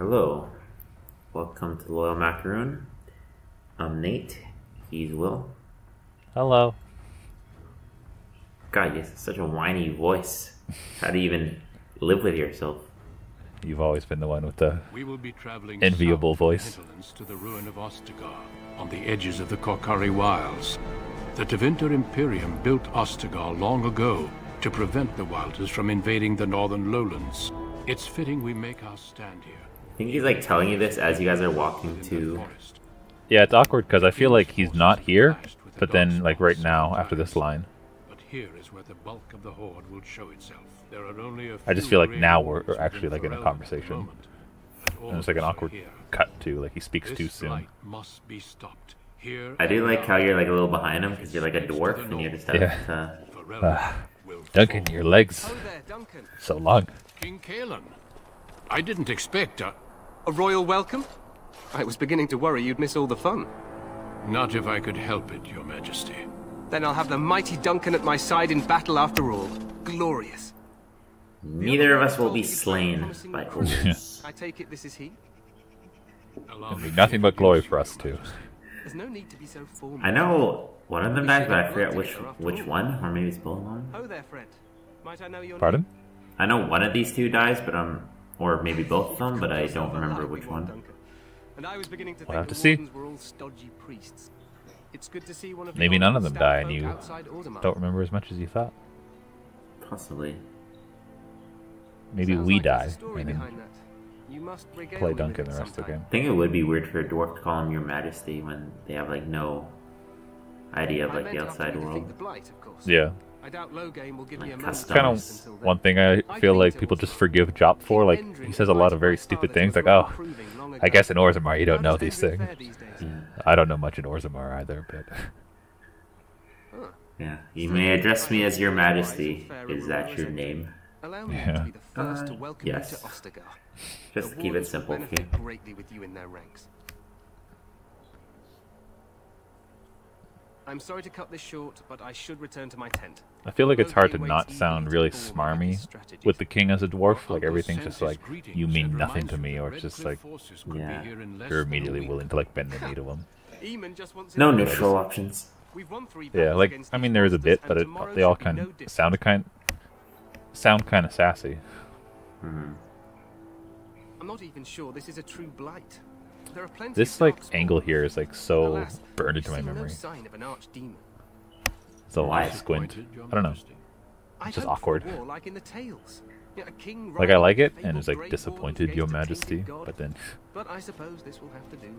Hello, welcome to Loyal Macaroon. I'm Nate, he's Will. Hello. God, you have such a whiny voice. How do you even live with yourself? You've always been the one with the We will be traveling enviable south from the voice. hinterlands to the ruin of Ostagar, on the edges of the Korkari Wilds. The Tevinter Imperium built Ostagar long ago to prevent the Wilders from invading the northern lowlands. It's fitting we make our stand here. I think he's like telling you this as you guys are walking to... Yeah, it's awkward because I feel like he's not here, but then like right now after this line. But here is where the bulk of the horde will show itself. There are only a I just few feel like Grey now Wardens we're actually within like in a Ferelden conversation. at the moment, but all And it's of like an us are awkward here. cut to like he speaks too This soon. blight must be stopped. Here I do and like how now. you're like a little behind him because you're like a dwarf and you just have Yeah. to... Ferelden will Duncan, fall. your legs Oh there, Duncan. so long. King Kaelan. I didn't expect A royal welcome? I was beginning to worry you'd miss all the fun. Not if I could help it, Your Majesty. Then I'll have the mighty Duncan at my side in battle after all. Glorious. Neither of us will be slain by orcs. I take it this is he? Allow It'll be nothing but glory for us two. There's no need to be so formal. I know one of them dies, but I forget which one, or maybe it's both of them. Oh there, friend. Might I know your Pardon? I know one of these two dies, but or maybe both of them, but I don't remember which one. Duncan. And I was beginning to We'll have think to the see. Wardens were all stodgy priests. It's good to see one of the Maybe none of old them die and stout you folk outside Orzammar. don't remember as much as you thought. Possibly. Maybe Sounds we like there's a die story and then behind that. You must regale play me with Duncan it the rest of the sometime. game. I think it would be weird for a dwarf to call him Your Majesty when they have like no idea of I like meant the after outside we defeat world. the blight, of course. Yeah. I doubt Loghain will give me a Like moment's customs. Kind of grace until then. one thing I feel like people just forgive Diop for. Like he says a lot of very stupid things. Like, oh, I guess in Orzammar you don't know these things. I don't know much in Orzammar either, but Yeah, you may address me as Your Majesty. Is that your name? Allow me Yeah. to be the first to welcome yes. you to Ostagar. Just The to keep it Wardens will simple for benefit you. greatly with you in their ranks. I'm sorry to cut this short, but I should return to my tent. I feel like it's hard to not sound really smarmy with the king as a dwarf. Like everything's just like, you mean nothing to me, or it's just like Yeah. you're immediately willing to like bend the knee to him. Eamon just wants No him- neutral options. We've won 3 Yeah, battles like against I these mean there is a monsters, bit, but and it, tomorrow they all should be no kind different. sound kind of sassy. Hmm. I'm not even sure this is a true blight. There are plenty This of like Darkspawn. angle here is like so Alas, burned we've into my seen memory. No sign of an archdemon. It's a Why? light squint. I don't know. I'd just hoped for a awkward. war like in the tales. Yeah, a king Like I like it, riding and it's fabled like Grey disappointed, Wardens Your against a Majesty. tainted god. But then But I suppose this will have to do.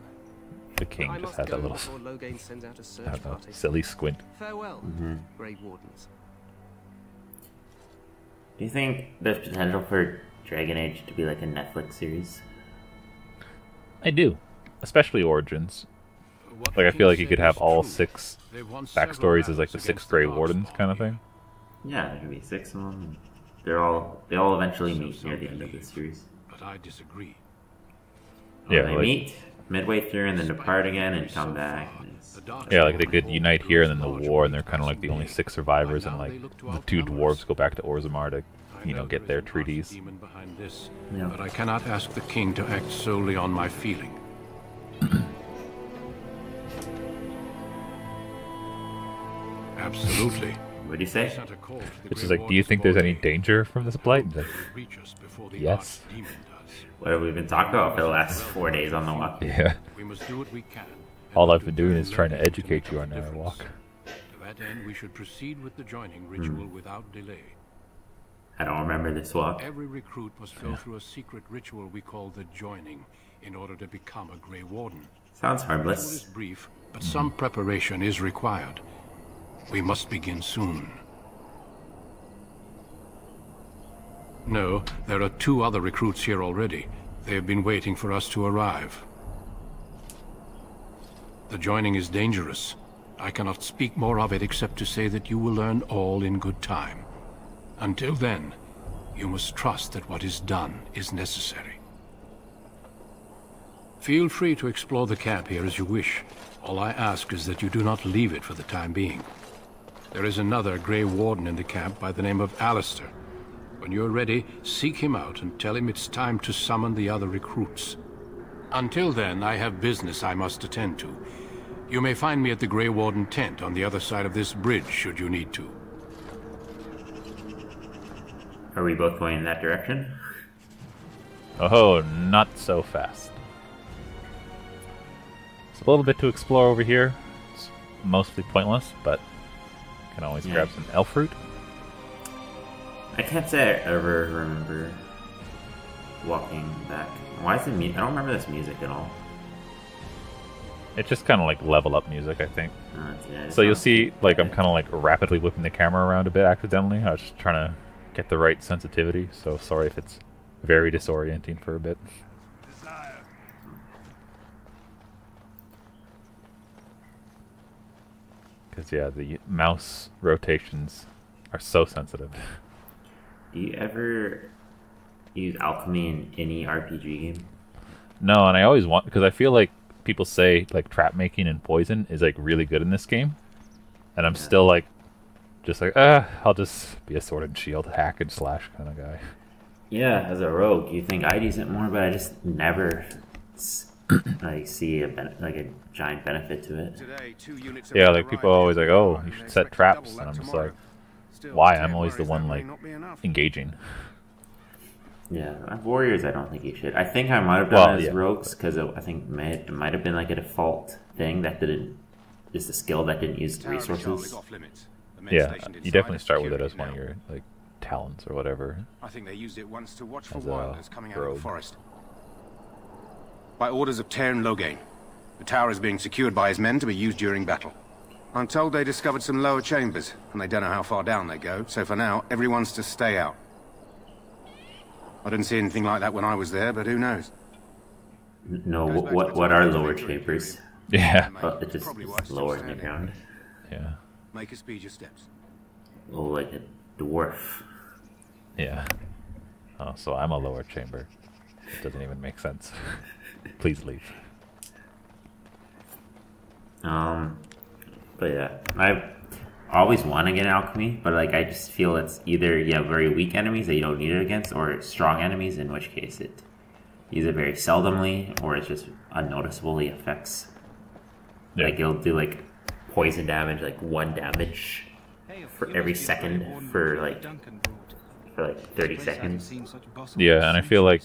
the king I just must had go that little, before Loghain sends out a search I don't know, party. silly squint. Farewell, Mhm. Grey Wardens. Do you think there's potential for Dragon Age to be like a Netflix series? I do, especially Origins. Like I feel like you could have all 6 backstories as like the 6 Grey Wardens kind of thing. Yeah, there could be 6 of them. And they all eventually meet near the end of the series. But I disagree. Yeah, They like, meet midway through and then depart again and come back. And it's- yeah, like they could unite here and then the war, and they're kind of like the only 6 survivors, and like the 2 dwarves go back to Orzammar to, you know, get their treaties. Demon behind this, Yeah. but I cannot ask the king to act solely on my feeling. Absolutely. What do you say? Sent a call to the Which Grey is like, do you Wardens think there's any of danger from this blight? And Orzammar. like, Will reach us before the Yes. archdemon does. What have we been talking about for the last 4 days on the walk? yeah. We must do what we can. All I've been doing is trying to educate you on our walk. To that end, we should proceed with the joining ritual without delay. I don't remember this walk. Every recruit must go through a secret ritual we call the joining in order to become a Grey Warden. Sounds The ritual is harmless. brief, but some preparation is required. We must begin soon. No, there are 2 other recruits here already. They have been waiting for us to arrive. The joining is dangerous. I cannot speak more of it except to say that you will learn all in good time. Until then, you must trust that what is done is necessary. Feel free to explore the camp here as you wish. All I ask is that you do not leave it for the time being. There is another Grey Warden in the camp by the name of Alistair. When you're ready, seek him out and tell him it's time to summon the other recruits. Until then, I have business I must attend to. You may find me at the Grey Warden tent on the other side of this bridge, should you need to. Are we both going in that direction? Oh, not so fast. It's a little bit to explore over here. It's mostly pointless, but can always grab some elf fruit. I can't say I ever remember walking back. Why is it I don't remember this music at all. It's just kind of like level up music, I think. Yeah, So you'll see, like, I'm kind of like rapidly whipping the camera around a bit accidentally. I was just trying to get the right sensitivity, so sorry if it's very disorienting for a bit. Because, yeah, the mouse rotations are so sensitive. Do you ever use alchemy in any RPG game? No, and I always want, because I feel like people say, like, trap making and poison is, like, really good in this game. And I'm still, like, just like, I'll just be a sword and shield, hack and slash kind of guy. Yeah, as a rogue, you think I'd use it more, but I just never like see a giant benefit to it. Yeah, like people are always like, oh, you should set traps, and I'm just like, why? I'm always the one like engaging. Yeah, warriors, I don't think you should. I think I might have done as rogues because I think it might have been like a default thing that didn't, just a skill that didn't use the resources. Yeah, you definitely start with it as one of your like talents or whatever. I think they used it once to watch for As wilders coming out of rogue. the forest. By orders of Tairn Loghain, the tower is being secured by his men to be used during battle. I'm told they discovered some lower chambers, and they don't know how far down they go, so for now, everyone's to stay out. I didn't see anything like that when I was there, but who knows? No, what are lower chambers? Yeah. It's just lower in the ground. Yeah. Make a speed your steps. Oh, like a dwarf. Yeah. Oh, so I'm a lower chamber. It doesn't even make sense. Please leave. But yeah, I always want to get alchemy, but like I just feel it's either you have very weak enemies that you don't need it against, or strong enemies, in which case it either very seldomly or it just unnoticeably affects. Yeah. Like it'll do like poison damage, like 1 damage for every second for like 30 seconds. Yeah, and I feel like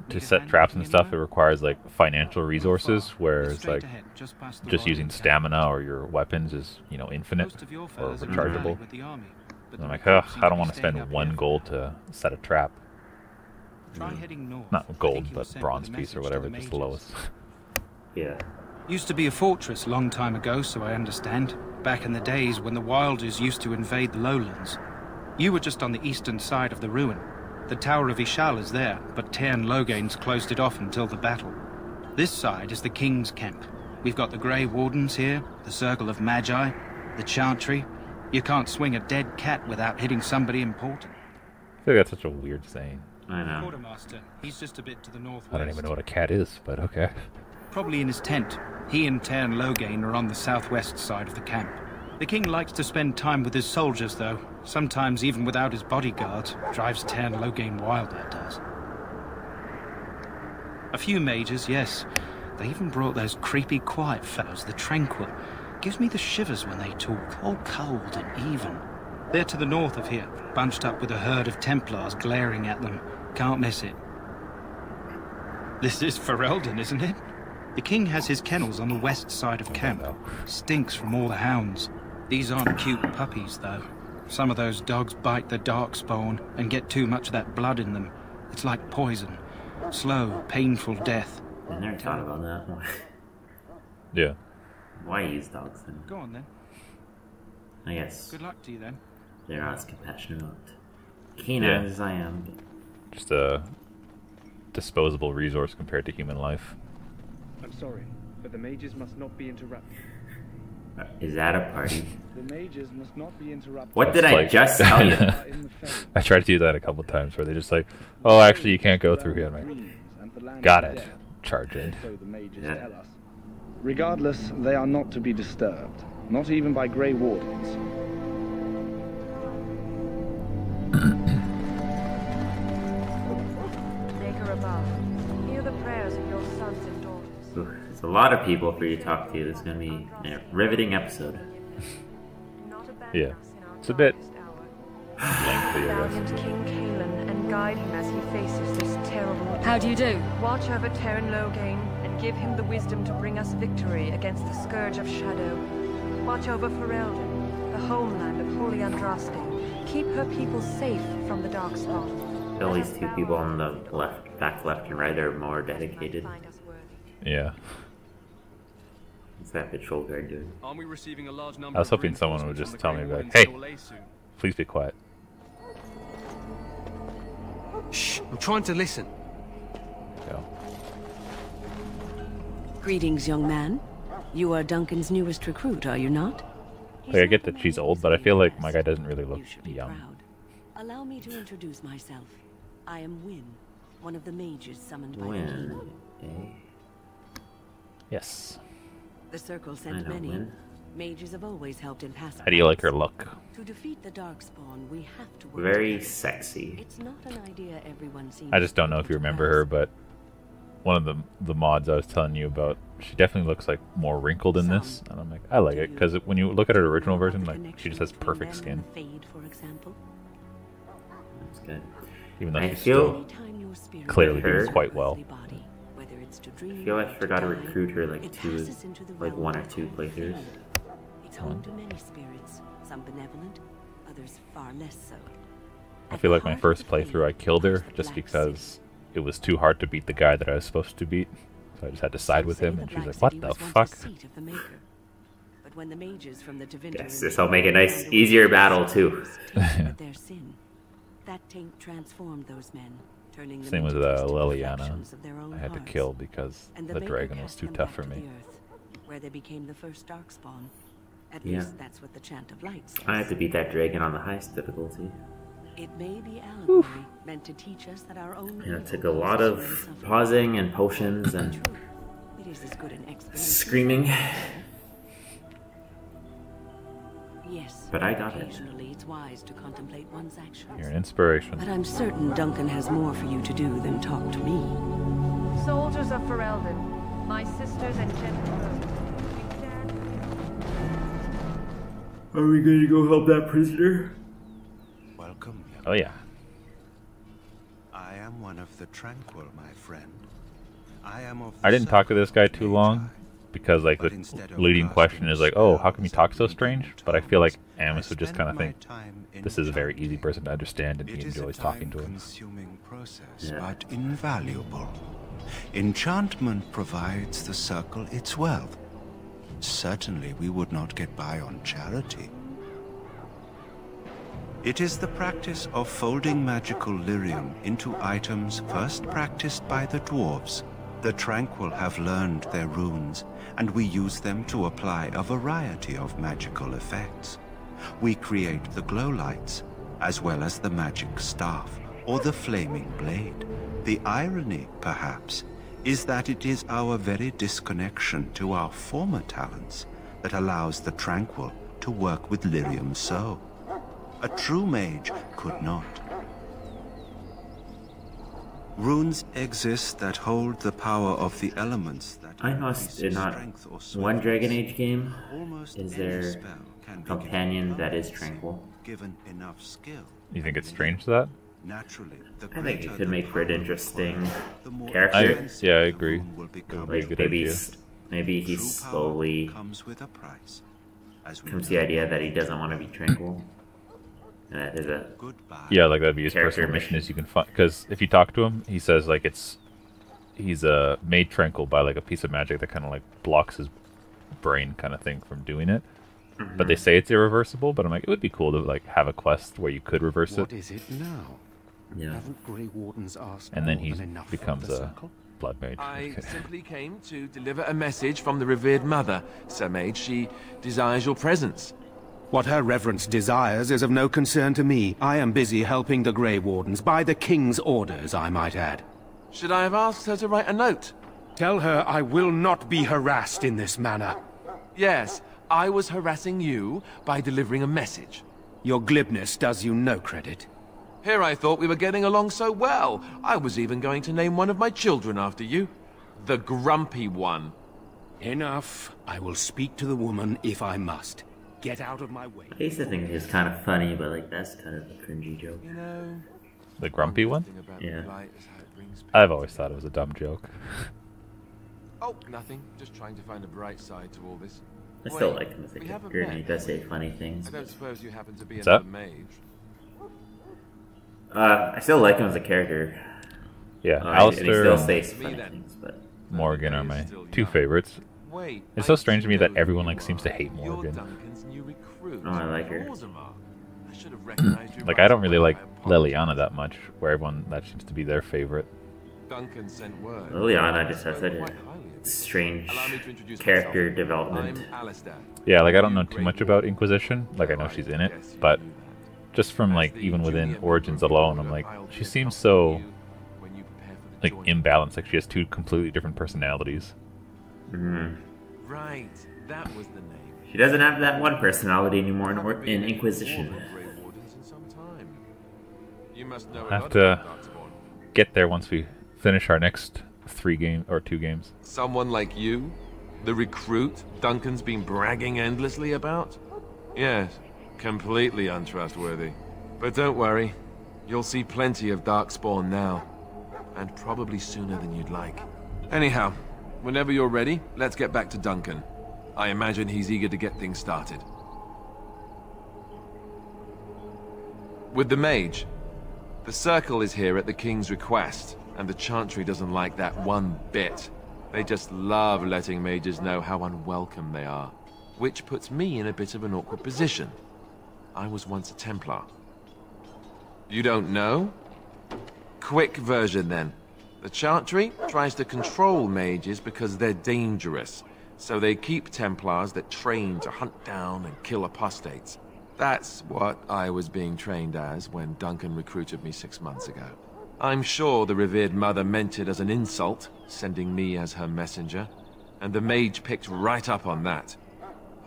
to set traps and stuff, it requires like financial resources, whereas like just using stamina or your weapons is, you know, infinite or rechargeable. And I'm like, I don't want to spend 1 gold to set a trap. Not gold, but bronze piece or whatever, just the lowest. Yeah. Used to be a fortress a long time ago, so I understand. Back in the days when the Wilders used to invade the lowlands. You were just on the eastern side of the ruin. The Tower of Ishal is there, but Tairn Loghain's closed it off until the battle. This side is the King's camp. We've got the Grey Wardens here, the Circle of Magi, the Chantry. You can't swing a dead cat without hitting somebody important. I feel like that's such a weird saying. I know. Quartermaster, he's just a bit to the northwest. I don't even know what a cat is, but okay. Probably in his tent. He and Tairn Loghain are on the southwest side of the camp. The king likes to spend time with his soldiers, though. Sometimes even without his bodyguards. Drives Tairn Loghain wild, that does. A few mages, yes. They even brought those creepy quiet fellows, the Tranquil. Gives me the shivers when they talk, all cold and even. They're to the north of here, bunched up with a herd of Templars glaring at them. Can't miss it. This is Ferelden, isn't it? The king has his kennels on the west side of camp. Stinks from all the hounds. These aren't cute puppies, though. Some of those dogs bite the Darkspawn and get too much of that blood in them. It's like poison. Slow, painful death. I never thought about that. Yeah. Why use dogs then? Go on, then. I guess Good luck to you, then. they're not as compassionate. Keen Yeah. as I am. Just a disposable resource compared to human life. I'm sorry, but the mages must not be interrupted. Is that a party? The mages must not be interrupted. What did I Like- just tell you? I tried to do that a couple times where they just like, oh, actually, you can't go through here. I'm like, got it. Charge in. So the mages Yeah. tell us. Regardless, they are not to be disturbed, not even by Grey Wardens. Father above, hear the prayers of your sons and daughters. Ooh, there's a lot of people for you to talk to. This is going to be a riveting episode. Yeah. It's a bit lengthy, I Valiant King Kaelin, and guide him as he faces this terrible... How do you do? Watch over Terran Logain, and give him the wisdom to bring us victory against the Scourge of Shadow. Watch over Ferelden, the homeland of Holy Andraste. Keep her people safe from the Darkspawn. At least two people on the left, back left and right are more dedicated. Yeah. What's that patrol guard doing? Aren't we receiving a large number I was hoping someone would just tell me, like, hey, please be quiet. Shh, I'm trying to listen. Go. Greetings, young man. You are Duncan's newest recruit, are you not? Like, I get that she's old, but I feel like my guy doesn't really look young. Proud. Allow me to introduce myself. I am Wynn, one of the mages summoned by Wynn, eh? Yes. The Circle sent many. Wynn. Mages have always helped in past. How do you like her look? To defeat the Darkspawn, we have to work Very together. sexy. It's not an idea everyone seems I just don't know if you remember her, but one of the mods I was telling you about, she definitely looks like more wrinkled in this, and I'm like, I like it because when you look at her original version, like she just has perfect skin. That's good. Even though I she's feel still clearly doing quite well. I feel I forgot to recruit her like one or two playthroughs. It's home to many spirits, some benevolent, others far less so. I feel like my first playthrough I killed her just because it was too hard to beat the guy that I was supposed to beat. So I just had to side with him, and she's like, what the fuck? Yes, this'll make a nice, easier battle too. Their sin, that taint transformed those men, turning them Same with into Liliana. reflections of their own I had to hearts. kill because And the Baker dragon was cast too them tough back for to me. the earth, where they became the first Darkspawn. At Yeah. least that's what the Chant of Light says. I have to beat that dragon on the highest difficulty. It may be allegory meant to teach us that our own And it took a lot of pausing and potions and it is as good an explanation. screaming. Yes. But I got it. Occasionally it's wise to contemplate one's actions. You're an inspiration. But I'm certain Duncan has more for you to do than talk to me. Soldiers of Ferelden, my sisters and gentlemen. Are we going to go help that prisoner? Welcome. Oh yeah. I am one of the tranquil, my friend. I am of I didn't talk to this guy too long because like the leading question is like, oh, how come you talk so strange? But I feel like Amos would just kind of think this is a very easy person to understand, and he enjoys talking to him. Consuming process, but invaluable. Enchantment provides the circle its wealth. Certainly we would not get by on charity. It is the practice of folding magical lyrium into items first practiced by the dwarves. The Tranquil have learned their runes, and we use them to apply a variety of magical effects. We create the glow lights, as well as the magic staff, or the flaming blade. The irony, perhaps, is that it is our very disconnection to our former talents that allows the Tranquil to work with lyrium so. A true mage could not. Runes exist that hold the power of the elements that I noticed in not one Dragon Age game is there a companion that is tranquil. Given enough skill. You think it's strange that? Naturally, I think it could make for an interesting character. Yeah, I agree. Like maybe he slowly comes to the idea that he doesn't want to be tranquil. And that is a yeah, like that'd be his personal mission is you can find, because if you talk to him, he says like he's made tranquil by like a piece of magic that kind of like blocks his brain kind of thing from doing it. But they say it's irreversible, but I'm like, it would be cool to like have a quest where you could reverse it. What is it now? Yeah. Haven't Grey Wardens asked And then more he than enough becomes of the a circle? blood mage. I simply came to deliver a message from the revered mother, Sir Mage. She desires your presence. What her reverence desires is of no concern to me. I am busy helping the Grey Wardens, by the King's orders, I might add. Should I have asked her to write a note? Tell her I will not be harassed in this manner. Yes, I was harassing you by delivering a message. Your glibness does you no credit. Here I thought we were getting along so well. I was even going to name one of my children after you. The Grumpy One. Enough. I will speak to the woman if I must. Get out of my way. I used to think it was kind of funny, but like that's kind of a cringy joke. You know, The grumpy one? Yeah. I've always thought it was a dumb joke. Oh, nothing. Just trying to find a bright side to all this. I still like him as a character, and he does say funny things. I don't suppose you happen to be What's another that? mage. I still like him as a character. Yeah, and he Alistair still and says funny things, but Morgan are my two favorites. It's so strange to me that everyone like seems to hate Morgan. oh, I like her. Like I don't really like Liliana that much, where everyone that seems to be their favorite. Duncan sent word. Liliana just has such a strange character development. Yeah, like I don't know too much about Inquisition. Like I know she's in it, but just from like even within Origins alone, I'm like she seems so like imbalanced. Like she has two completely different personalities. Right, that was the name. She doesn't have that one personality anymore in Inquisition. Grey Wardens in some time. You must know I'll have to get there once we finish our next 2 games. Someone like you? The recruit Duncan's been bragging endlessly about? Yes, completely untrustworthy. But don't worry, you'll see plenty of Darkspawn now. And probably sooner than you'd like. Anyhow, whenever you're ready, let's get back to Duncan. I imagine he's eager to get things started. With the mage, the circle is here at the king's request, and the chantry doesn't like that one bit. They just love letting mages know how unwelcome they are, which puts me in a bit of an awkward position. I was once a Templar. You don't know? Quick version then. The chantry tries to control mages because they're dangerous, so they keep Templars that train to hunt down and kill apostates. That's what I was being trained as when Duncan recruited me 6 months ago. I'm sure the revered mother meant it as an insult, sending me as her messenger, and the mage picked right up on that.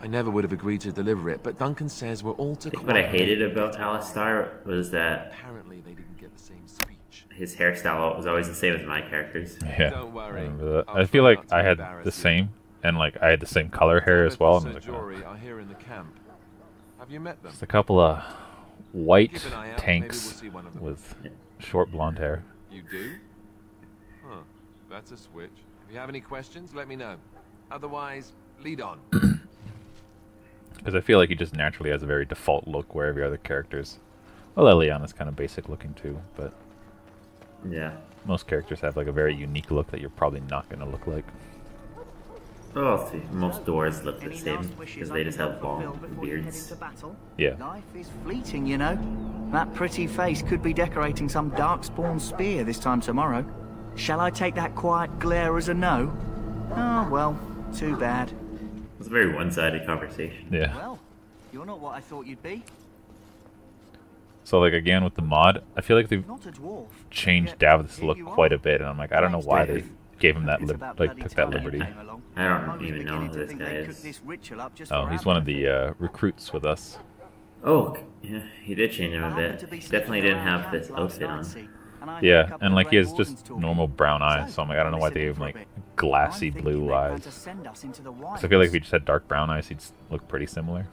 I never would have agreed to deliver it, but Duncan says we're all to I think what I hated about Alistair was that apparently they didn't get the same speech. His hairstyle was always the same as my characters. Yeah, I remember that. I feel like I had the same, and like I had the same color hair as well. And I was like, oh. are here in the camp. Have you met them? Just a couple of white tanks with short blonde hair. You do? Huh. That's a switch. If you have any questions, let me know. Otherwise, lead on. Because I feel like he just naturally has a very default look where every other character's... Well, Liliana's kind of basic looking too, but... Yeah. Most characters have like a very unique look that you're probably not going to look like. Oh, most dwarves look the same, because they just have long beards. Yeah. Life is fleeting, you know. That pretty face could be decorating some Darkspawn spear this time tomorrow. Shall I take that quiet glare as a no? Oh, well, too bad. It's a very one-sided conversation. Yeah. Well, you're not what I thought you'd be. So like again with the mod, I feel like they've changed Davith's look quite a bit, and I'm like, I don't know why they gave him that took that liberty. I don't even know who this guy is. Oh, he's one of the recruits with us. Oh, yeah, he did change him a bit. He definitely didn't have this outfit on. Yeah, and like he has just normal brown eyes, so I'm like, I don't know why they gave him like glassy blue eyes. So I feel like if he just had dark brown eyes, he'd look pretty similar.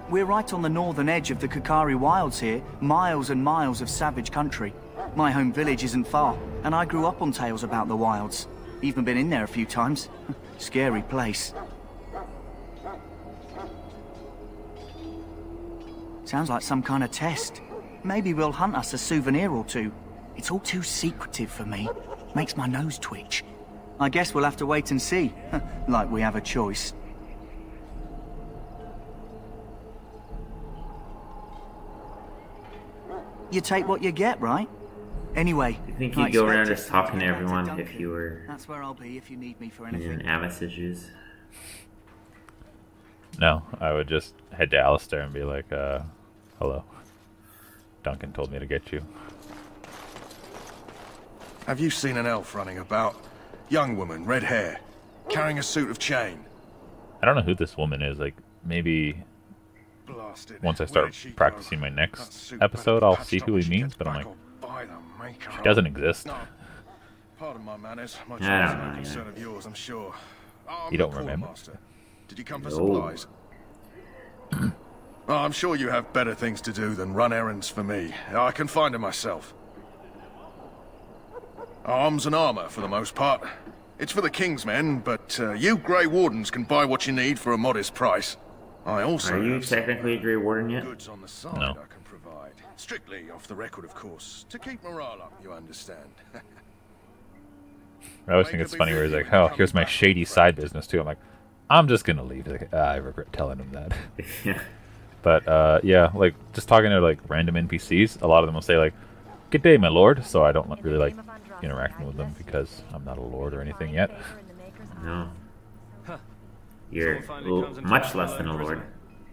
We're right on the northern edge of the Kokari Wilds here, miles and miles of savage country. My home village isn't far, and I grew up on tales about the wilds. Even been in there a few times. Scary place. Sounds like some kind of test. Maybe we'll hunt us a souvenir or two. It's all too secretive for me. Makes my nose twitch. I guess we'll have to wait and see. Like we have a choice. You take what you get, right? Anyway, I think you'd go around just talking to everyone if you were... That's where I'll be if you need me for anything. In Amos issues. No, I would just head to Alistair and be like, hello. Duncan told me to get you. Have you seen an elf running about? Young woman, red hair, carrying a suit of chain. I don't know who this woman is, like, maybe once I start practicing my next episode, I'll see who he means, but I'm like, she doesn't exist. Pardon my manners. Much I less don't a know, concern of yours, I'm sure. You don't remember? Did you come for supplies? I'm sure you have better things to do than run errands for me. I can find them myself. Arms and armor, for the most part. It's for the King's men, but you Grey Wardens can buy what you need for a modest price. I also Are you technically a Grey Warden yet? goods on the side No. I can provide. Strictly off the record, of course. To keep morale up, you understand. I always think it's funny where he's like, oh, here's my shady side business too. I'm like, I'm just gonna leave. Like, I regret telling him that. Yeah. But yeah, like just talking to like random NPCs, a lot of them will say like, "Good day, my lord." So I don't really like interacting with them because I'm not a lord or anything yet. No. You're much less than a lord.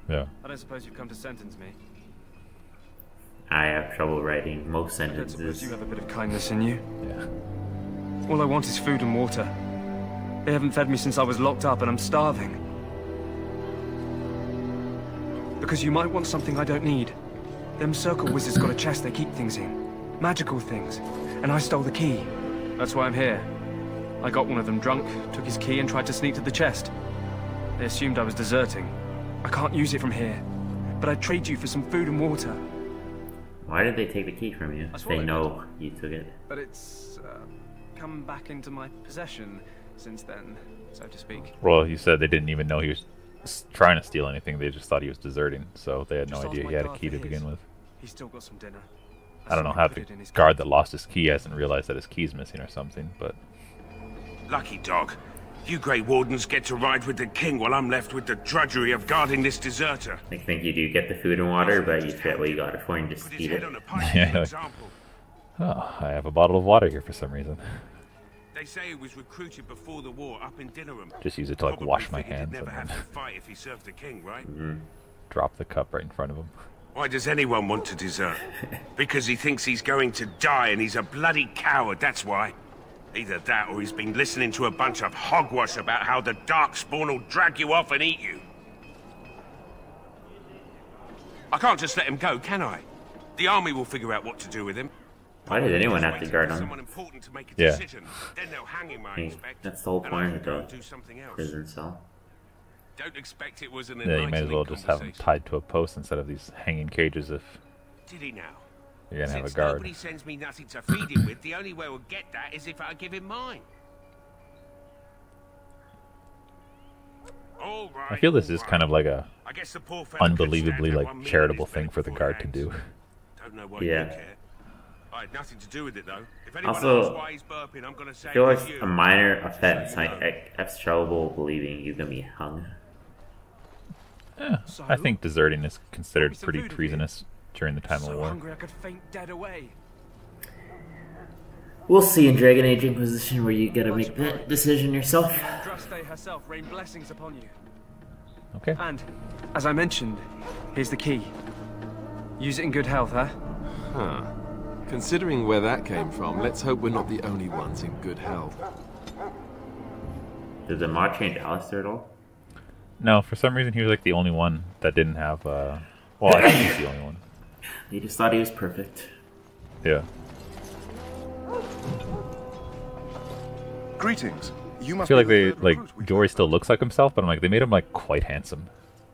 Yeah. I don't suppose you've come to sentence me. I have trouble writing most I don't suppose sentences. you have a bit of kindness in you. Yeah. All I want is food and water. They haven't fed me since I was locked up and I'm starving. Because you might want something I don't need. Them circle wizards got a chest they keep things in. Magical things. And I stole the key. That's why I'm here. I got one of them drunk, took his key and tried to sneak to the chest. They assumed I was deserting. I can't use it from here. But I'd trade you for some food and water. Why did they take the key from you? They know you took it. But it's come back into my possession since then, so to speak. Well, he said they didn't even know he was trying to steal anything. They just thought he was deserting, so they had no idea he had a key to begin with. He's still got some dinner. I don't know how the guard that lost his key hasn't realized that his key's missing or something, but... Lucky dog. You Grey Wardens get to ride with the king while I'm left with the drudgery of guarding this deserter. I think you do get the food and water, but you forget what you got it for and just eat it. Yeah. Oh, I have a bottle of water here for some reason. They say he was recruited before the war up in Dinnerham. Just use it to like wash my hands Never and have then to fight if he served the king, right? drop the cup right in front of him. Why does anyone want to desert? Because he thinks he's going to die and he's a bloody coward, that's why. Either that or he's been listening to a bunch of hogwash about how the Darkspawn will drag you off and eat you. I can't just let him go, can I? The army will figure out what to do with him. Why did anyone have to guard him? Yeah. That's the whole point of the prison cell. Don't expect it was an Yeah, you might as well just have him tied to a post instead of these hanging cages if Did he now? you're gonna have a Since guard. nobody sends me nothing to feed him with, the only way we'll get that is if I give him mine. All right, I feel this is kind of like a I guess the poor fella could unbelievably stand like one meal charitable in his thing bed for the before guard to do. Don't know why Yeah. you care. I had nothing to do with it though. If anyone Also, asks why he's burping, I'm gonna say I feel like it's you. a minor offense. I have trouble believing you can be hung. Yeah, I think deserting is considered pretty treasonous during the time of war. Hungry I could faint dead away. We'll see in Dragon Age Inquisition where you gotta make that decision yourself. Andraste herself rain blessings upon you. Okay. And, as I mentioned, here's the key. Use it in good health, huh? Huh. Considering where that came from, let's hope we're not the only ones in good health. Did the mod change Alistair at all? No, for some reason he was like the only one that didn't have. Well, I think he's the only one. He just thought he was perfect. Yeah. Greetings. You I must feel like be they like Jory still looks like himself, but I'm like they made him like quite handsome.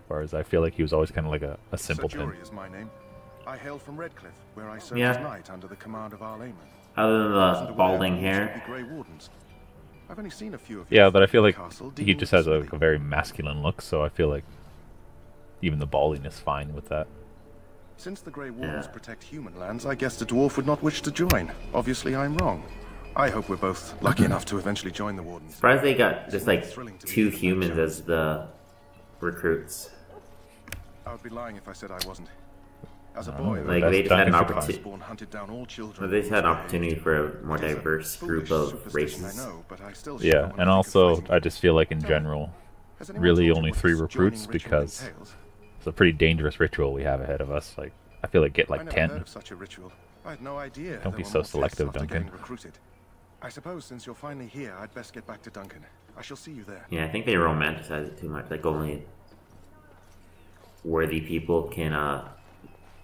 Whereas I feel like he was always kind of like a simpleton. Jory is my name. I hail from Redcliffe, where I served Yeah. as knight under the command of Our Layman. Other than the balding hair. Grey Wardens. I've only seen a few of Yeah, but I feel like castle he just has a very masculine look, so I feel like even the balding is fine with that. Since the Grey Wardens protect human lands, I guessed a dwarf would not wish to join. Obviously, I'm wrong. I hope we're both lucky enough to eventually join the Wardens. Surprised they got just like 2 humans as the recruits. I would be lying if I said I wasn't. As a boy, Like they just had an opportunity. Spawn hunted down all children. Well, they just had an opportunity for a more diverse group of races. Yeah, and also I just feel like in general, really only 3 recruits because it's a pretty dangerous ritual we have ahead of us. Like I feel like get like 10. Such a ritual. I had no idea. Don't be so selective, Duncan. I suppose since you're finally here, I'd best get back to Duncan. I shall see you there. Yeah, I think they romanticize it too much. Like only worthy people can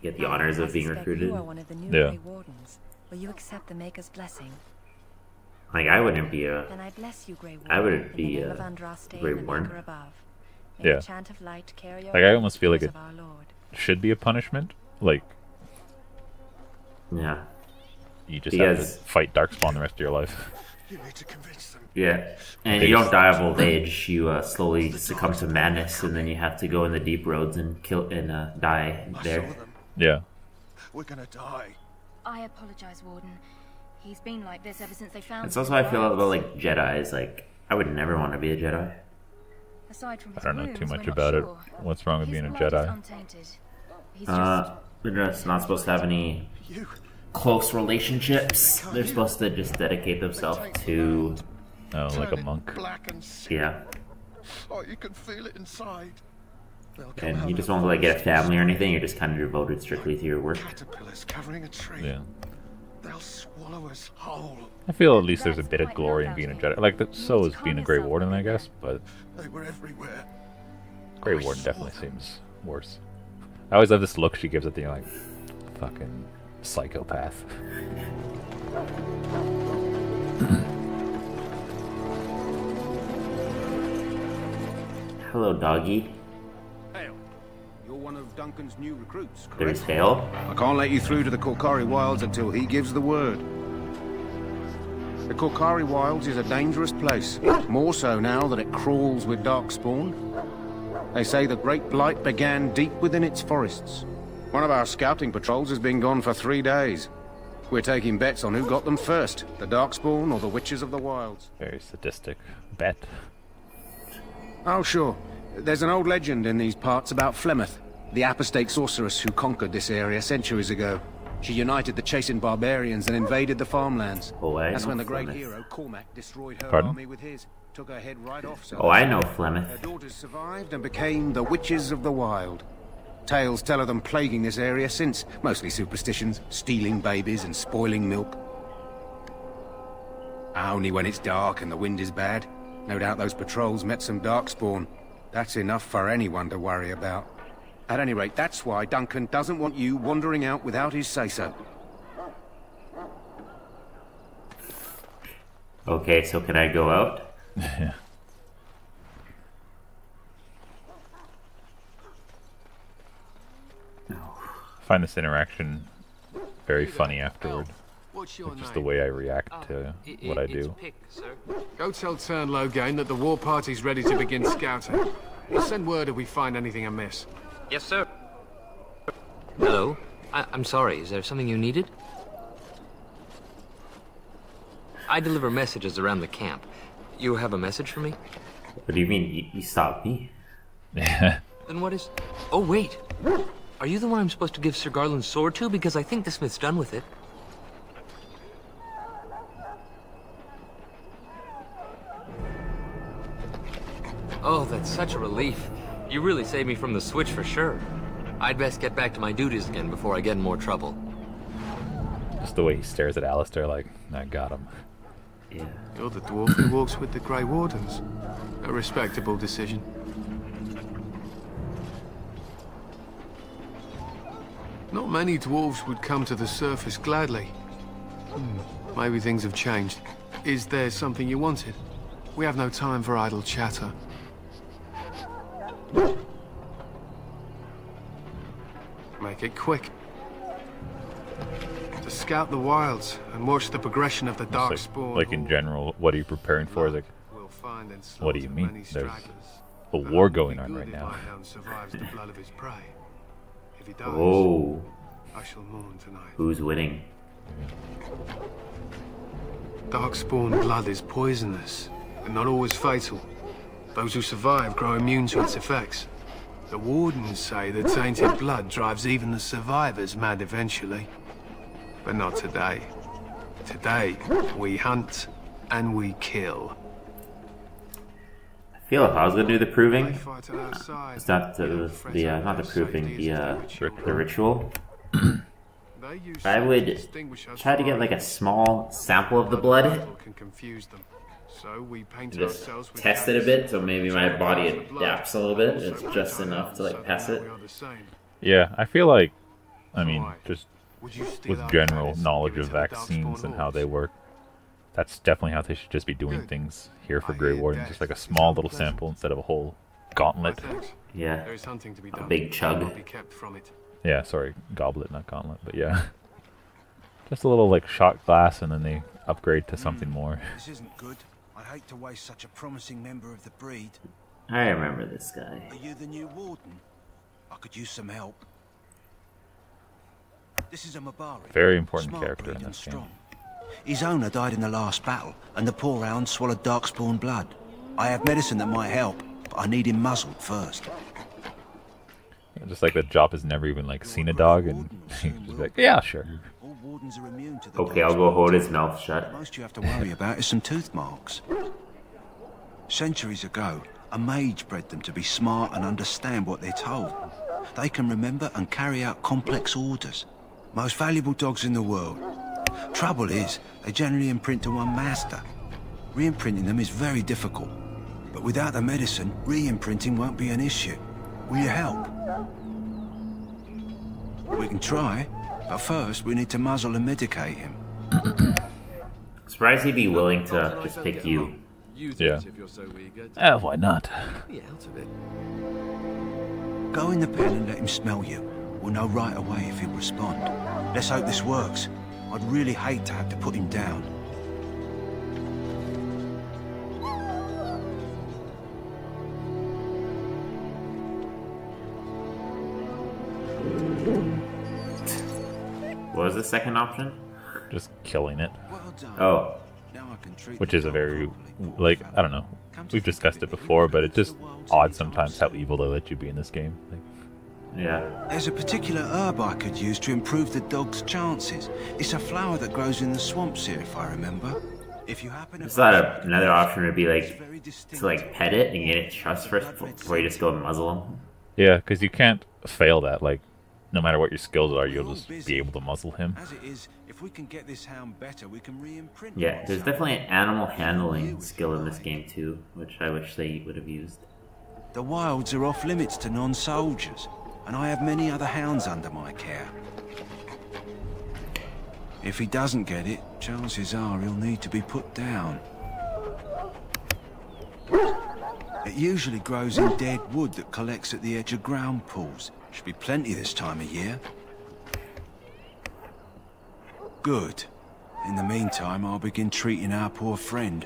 get the honors of being recruited. You are one of the new Yeah. Grey Wardens. Will you accept the Maker's blessing? Like I wouldn't be a. Then I bless you, Grey Warden. I wouldn't in be the name of a Andraste Grey and the Warden. Maker above. May Yeah. the chant of light carry your Like I almost feel like victories it of our Lord. should be a punishment. Like Yeah. you just have Because- to fight Darkspawn the rest of your life. You need to convince them. Yeah, and you don't die of old age. You slowly succumb to madness, and then you have to go in the deep roads and kill and die there. Yeah. We're gonna die. I apologize, Warden. He's been like this ever since they found It's him also in how the I feel wilds. about like Jedi's. Like I would never want to be a Jedi. Aside from I his don't know wounds, too we're much not about it. sure. What's wrong with His being a blood is Jedi? untainted. He's just They're just not supposed to have any close relationships. They're supposed to just dedicate themselves to. Oh, like a monk. Black and sick. Yeah, Oh, you can feel it inside. They'll come and out you just of won't the like get a forest. family or anything. You're just kind of devoted strictly to your work. Caterpillars covering a tree. Yeah. They'll swallow us whole. I feel at least there's a bit of glory in being a Jedi. Like so is being a Grey Warden, I guess. But They were everywhere. Grey Warden definitely seems worse. I always love this look she gives at the like fucking psychopath. Hello, doggy. Hale, you're one of Duncan's new recruits, correct? There's Hale. I can't let you through to the Korkari Wilds until he gives the word. The Korkari Wilds is a dangerous place, more so now that it crawls with Darkspawn. They say the Great Blight began deep within its forests. One of our scouting patrols has been gone for 3 days. We're taking bets on who got them first, the Darkspawn or the Witches of the Wilds. Very sadistic. Bet. Oh, sure. There's an old legend in these parts about Flemeth, the apostate sorceress who conquered this area centuries ago. She united the chasing barbarians and invaded the farmlands. Oh, I That's know when the great Flemeth. hero Cormac destroyed her Pardon? army with his. Took her head right off. So Oh, I know Flemeth. her daughters survived and became the Witches of the Wild. Tales tell of them plaguing this area since, mostly superstitions, stealing babies and spoiling milk. Only when it's dark and the wind is bad. No doubt those patrols met some Darkspawn. That's enough for anyone to worry about. At any rate, that's why Duncan doesn't want you wandering out without his say-so. Okay, so can I go out? Yeah. I find this interaction very funny afterward. What's your Like, just name? the way I react to what I do. Go tell Turn Logain that the war party's ready to begin scouting. We'll send word if we find anything amiss. Yes, sir. Hello. I'm sorry, is there something you needed? I deliver messages around the camp. You have a message for me? What do you mean? You stopped me? Yeah. Then what is... Oh, wait. Are you the one I'm supposed to give Sir Garland's sword to? Because I think the smith's done with it. Oh, that's such a relief. You really saved me from the switch for sure. I'd best get back to my duties again before I get in more trouble. Just the way he stares at Alistair like, I got him. Yeah. You're the dwarf who walks with the Grey Wardens. A respectable decision. Not many dwarves would come to the surface gladly. Maybe things have changed. Is there something you wanted? We have no time for idle chatter. Make it quick. To scout the wilds and watch the progression of the Darkspawn. Like in general, what are you preparing for? Like, We'll find and what do you slaughter mean? many There's stragglers. a war going on right If now. my hound survives the blood of his prey. If he dies, Oh, I shall mourn tonight. who's winning? Darkspawn blood is poisonous, and not always fatal. Those who survive grow immune to its effects. The Wardens say that tainted blood drives even the survivors mad eventually. But not today. Today, we hunt and we kill. I feel if I was gonna do the proving, Fight at our side. it's not not the proving, the ritual. I would try to get like a small sample of the blood Can confuse them. So we paint Just ourselves with test it a bit, so maybe my body adapts a little bit. It's just enough to like pass it. Yeah, I feel like, I mean, just with general knowledge of vaccines and how they work, that's definitely how they should just be doing things here for Grey Warden. Just like a small little sample instead of a whole gauntlet. Yeah, a big chug. Yeah, sorry, goblet, not gauntlet, but yeah. Just a little like shot glass, and then they upgrade to something more. This isn't good. I'd hate to waste such a promising member of the breed. I remember this guy. Are you the new Warden? I could use some help. This is a Barbarian. Very important character in this game. His owner died in the last battle, and the poor hound swallowed Darkspawn blood. I have medicine that might help, but I need him muzzled first. Just like that Diop has never even like seen a dog, and he's just like, yeah, sure. Okay, I'll go hold his mouth shut. Most you have to worry about is some tooth marks. Centuries ago, a mage bred them to be smart and understand what they're told. They can remember and carry out complex orders. Most valuable dogs in the world. Trouble is, they generally imprint to one master. Re-imprinting them is very difficult. But without the medicine, re-imprinting won't be an issue. Will you help? We can try, but first we need to muzzle and medicate him. Surprised he'd be willing to just pick you. Yeah. Why not? Go in the pen and let him smell you. We'll know right away if he'll respond. Let's hope this works. I'd really hate to have to put him down. What was the second option? Just killing it. Oh. Which is a very, like, I don't know. We've discussed it before, but it's just odd sometimes how evil they let you be in this game. Like, yeah. There's a particular herb I could use to improve the dog's chances. It's a flower that grows in the swamps here, if I remember. If you happen to... Is that another option would be like to like pet it and get it trust first before you just go and muzzle him? Yeah, because you can't fail that. Like, no matter what your skills are, you'll just be able to muzzle him. As it is, if we can get this hound better, we can re-imprint. Yeah, there's definitely an animal handling skill in this game too, which I wish they would have used. The wilds are off limits to non-soldiers, and I have many other hounds under my care. If he doesn't get it, chances are he'll need to be put down. It usually grows in dead wood that collects at the edge of ground pools. Should be plenty this time of year. Good. In the meantime, I'll begin treating our poor friend.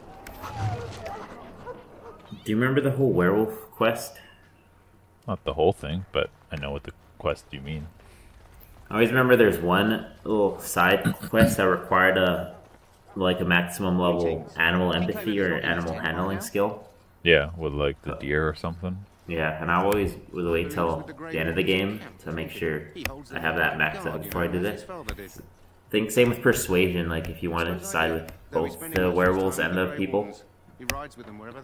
Do you remember the whole werewolf quest? Not the whole thing, but I know what the quest you mean. I always remember there's one little side quest that required a maximum level animal empathy or animal handling skill. Yeah, with like the deer or something. Yeah, and I always would wait till the end of the game to make sure I have that maxed out before I did it. I think same with persuasion, like if you want to decide with both the werewolves and the people.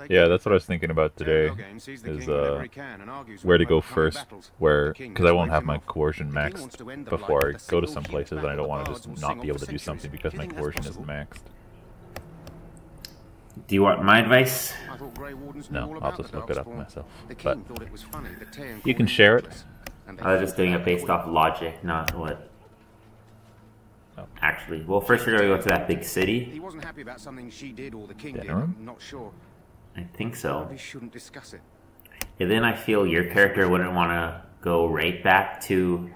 Yeah, that's what I was thinking about today, is where to go first, because I won't have my coercion maxed before I go to some places, and I don't want to just not be able to do something because my coercion isn't maxed. Do you want my advice? No, I'll just look it up myself. But you can share it. I was just doing it based off logic, not what... Actually, well, first we're gonna go to that big city. He wasn't happy about something she did or the king did. Dinner? I'm not sure. I think so. We shouldn't discuss it. Yeah, then I feel your character wouldn't want to go right back to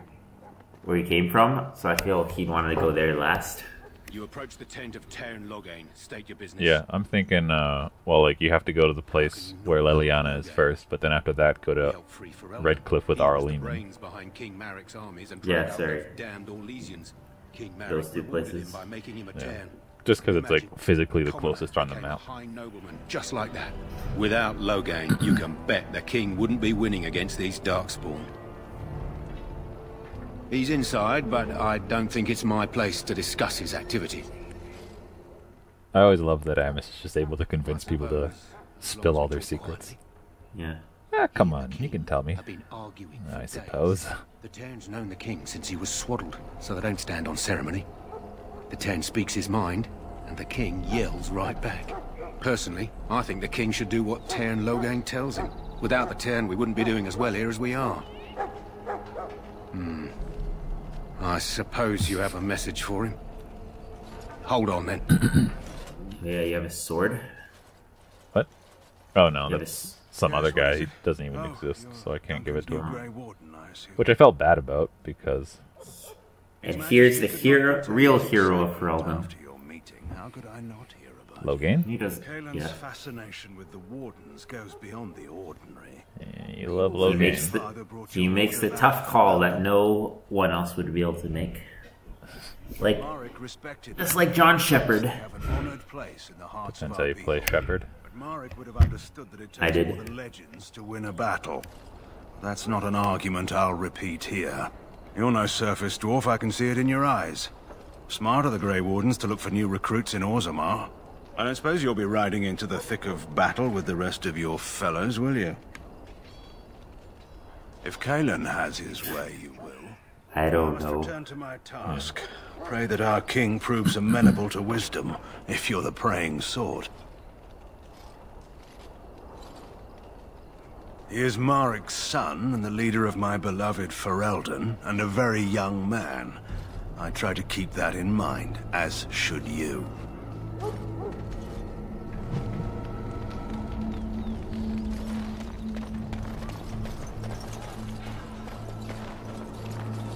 where he came from, so I feel he'd want to go there last. You approach the tent of Tairn Logain. State your business. Yeah, I'm thinking, well, like, you have to go to the place where Leliana is first, but then after that, go to Redcliffe with Arlene. Yeah, sorry. Those two places. Yeah. Just because it's, like, physically the closest on the map. Just like that. Without Logain, you can bet the king wouldn't be winning against these Darkspawn. He's inside, but I don't think it's my place to discuss his activity. I always love that Amos is just able to convince people to spill all their secrets. Yeah. Ah, come on, you can tell me. I suppose. The Tairn's known the king since he was swaddled, so they don't stand on ceremony. The Tairn speaks his mind, and the king yells right back. Personally, I think the king should do what Tairn Logain tells him. Without the Tairn, we wouldn't be doing as well here as we are. I suppose you have a message for him. Hold on, then. Yeah, you have a sword? What? Oh no, that's some other guy. He doesn't even exist, so I can't give it to him. Which I felt bad about, because... And here's the real hero of Ferelden. Logain? He does, Kaelin's fascination with the Wardens goes beyond the ordinary. Yeah, you love Logain. He makes the tough call that no one else would be able to make. Like, just like John Shepherd. Depends how you play Shepherd. Marek would have understood that it I takes did. more than legends to win a battle. That's not an argument I'll repeat here. You're no surface dwarf, I can see it in your eyes. Smart of the Grey Wardens to look for new recruits in Orzammar. I don't suppose you'll be riding into the thick of battle with the rest of your fellows, will you? If Kaelin has his way, you will. I don't know. Return to my task. Pray that our king proves amenable to wisdom, if you're the praying sort. He is Marek's son and the leader of my beloved Ferelden, and a very young man. I try to keep that in mind, as should you.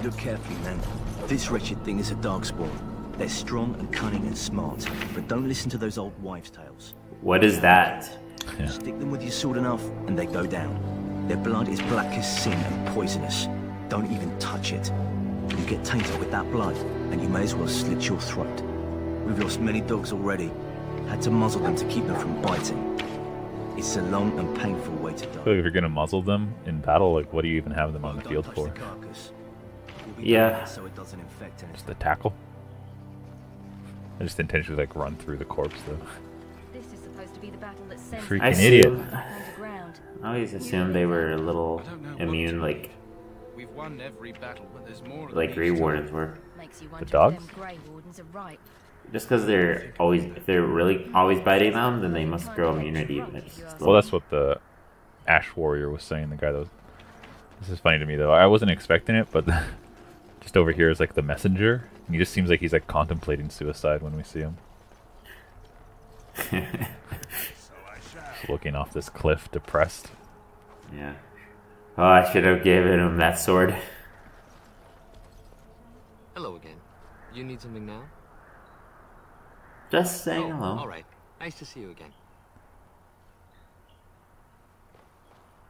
Look carefully, man. This wretched thing is a Darkspawn. They're strong and cunning and smart, but don't listen to those old wives' tales. What is that? Yeah. Stick them with your sword enough, and they go down. Their blood is black as sin and poisonous. Don't even touch it. You get tainted with that blood, and you may as well slit your throat. We've lost many dogs already. Had to muzzle them to keep them from biting. It's a long and painful way to die. So if you're gonna muzzle them in battle, like, what do you even have them on the field for? Yeah. So it doesn't infect anything. Just the tackle? I just intentionally, like, run through the corpse, though. This is supposed to be the battle that sends Freaking idiot. I always assumed they were a little immune, like We've won every battle, but there's more like Grey Wardens were. Makes you The wonder if dogs? them Grey Wardens are right. Just because if they're really always biting them, then they must grow immunity. Well, that's what the Ash Warrior was saying, the guy that was... This is funny to me, though. I wasn't expecting it, but just over here is, like, the messenger. And he just seems like he's, like, contemplating suicide when we see him. Just looking off this cliff, depressed. Yeah. Oh, I should have given him that sword. Hello again. You need something now? Just saying hello. Alright. Nice to see you again.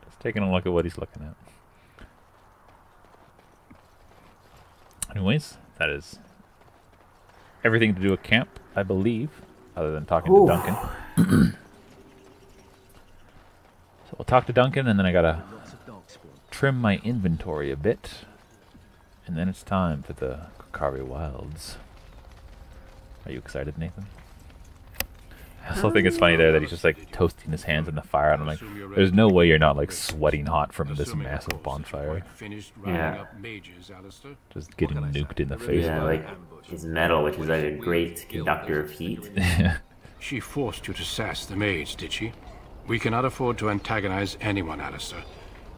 Just taking a look at what he's looking at. Anyways, that is everything to do with camp, I believe, other than talking to Duncan. So we'll talk to Duncan, and then I gotta trim my inventory a bit. And then it's time for the Kokari Wilds. Are you excited, Nathan? I also think it's funny there that he's just like toasting his hands in the fire, and I'm like, there's no way you're not like sweating hot from this massive bonfire. Yeah. Just getting nuked in the face. Yeah, like his metal, which is like a great conductor of heat. She forced you to sass the mage, did she? We cannot afford to antagonize anyone, Alistair.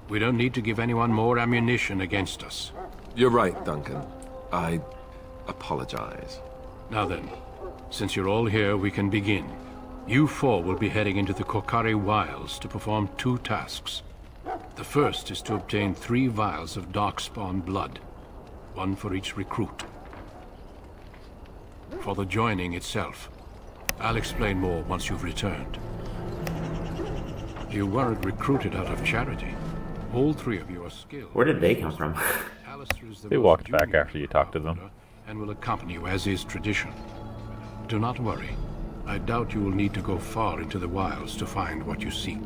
We don't need to give anyone more ammunition against us. You're right, Duncan. I apologize. Now then, since you're all here, we can begin. You four will be heading into the Kokari Wilds to perform 2 tasks. The first is to obtain 3 vials of Darkspawn blood, 1 for each recruit. For the joining itself, I'll explain more once you've returned. You weren't recruited out of charity. All 3 of you are skilled. Where did they come from? They walked back after you talked to them. And will accompany you as is tradition. Do not worry. I doubt you will need to go far into the wilds to find what you seek.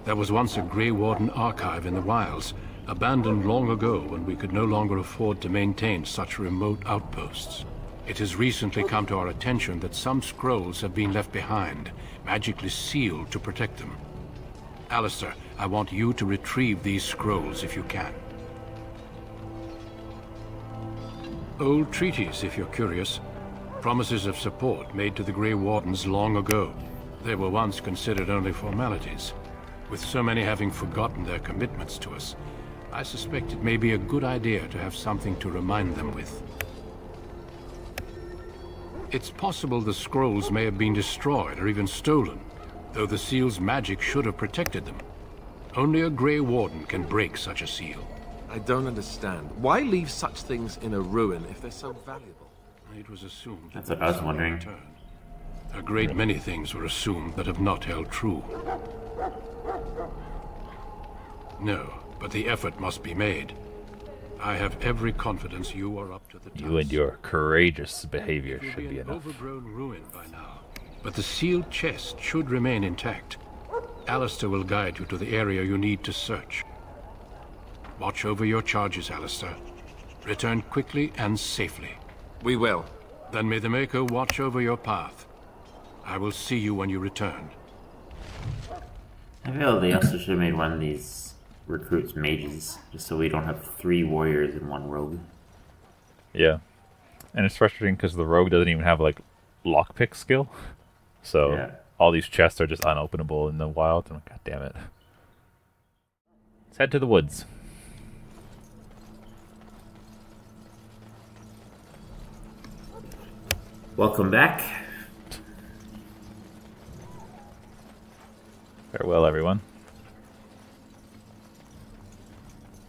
There was once a Grey Warden archive in the wilds, abandoned long ago when we could no longer afford to maintain such remote outposts. It has recently come to our attention that some scrolls have been left behind, magically sealed to protect them. Alistair, I want you to retrieve these scrolls if you can. Old treaties, if you're curious. Promises of support made to the Grey Wardens long ago. They were once considered only formalities. With so many having forgotten their commitments to us, I suspect it may be a good idea to have something to remind them with. It's possible the scrolls may have been destroyed or even stolen, though the seal's magic should have protected them. Only a Grey Warden can break such a seal. I don't understand. Why leave such things in a ruin if they're so valuable? It was assumed That's what I was wondering. A great many things were assumed that have not held true. No, but the effort must be made. I have every confidence you are up to the task. You and your courageous behavior should be enough. Overgrown ruin by now, but the sealed chest should remain intact. Alistair will guide you to the area you need to search. Watch over your charges, Alistair. Return quickly and safely. We will. Then may the Maker watch over your path. I will see you when you return. I feel they also should have made one of these recruits mages, just so we don't have 3 warriors and 1 rogue. Yeah. And it's frustrating because the rogue doesn't even have, like, lockpick skill. So Yeah. all these chests are just unopenable in the wild. And God damn it. Let's head to the woods. Welcome back. Farewell, everyone.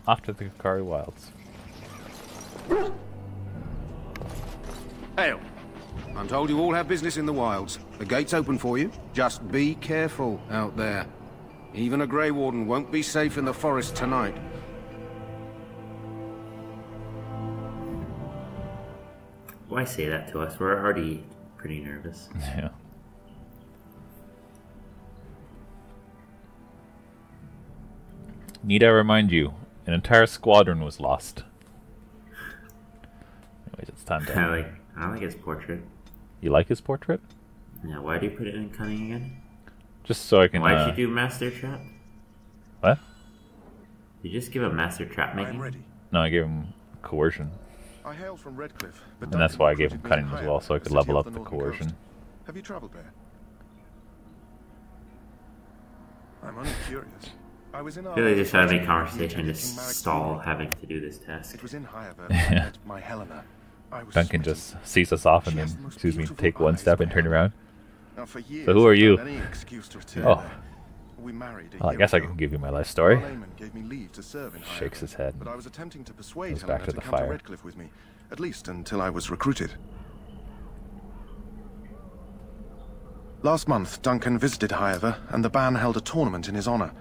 Off to the Kokari Wilds. Hail. I'm told you all have business in the wilds. The gate's open for you. Just be careful out there. Even a Grey Warden won't be safe in the forest tonight. Why say that to us? We're already pretty nervous. Yeah. Need I remind you, an entire squadron was lost. Anyways, it's time to... I like his portrait. You like his portrait? Yeah, why do you put it in cunning again? Just so I can... Why did you do master trap? What? Did you just give a master trap making? ready. No, I gave him coercion. I hail from Redcliffe, but And that's Duncan why I gave him recruited me cunning as higher well, so I in the could city level of up the the northern coercion. coast. Have you traveled there? I'm only curious. I was in I feel like just having a conversation just stall having to do this task. It was in Hyaver I met my Helena. I was Duncan just sees us off and then, excuse me, take one step and turn around. Now for years, So who are I you? found any excuse to return Oh. there. We married a Well, I year guess I ago. can give you my life story. Layman gave me leave to serve in Hyaver, Shakes his head. but I was attempting to persuade Goes Helena back to to the come fire. to Redcliffe with me, at least until I was recruited. Last month, Duncan visited Hyaver, and the band held a tournament in his honor.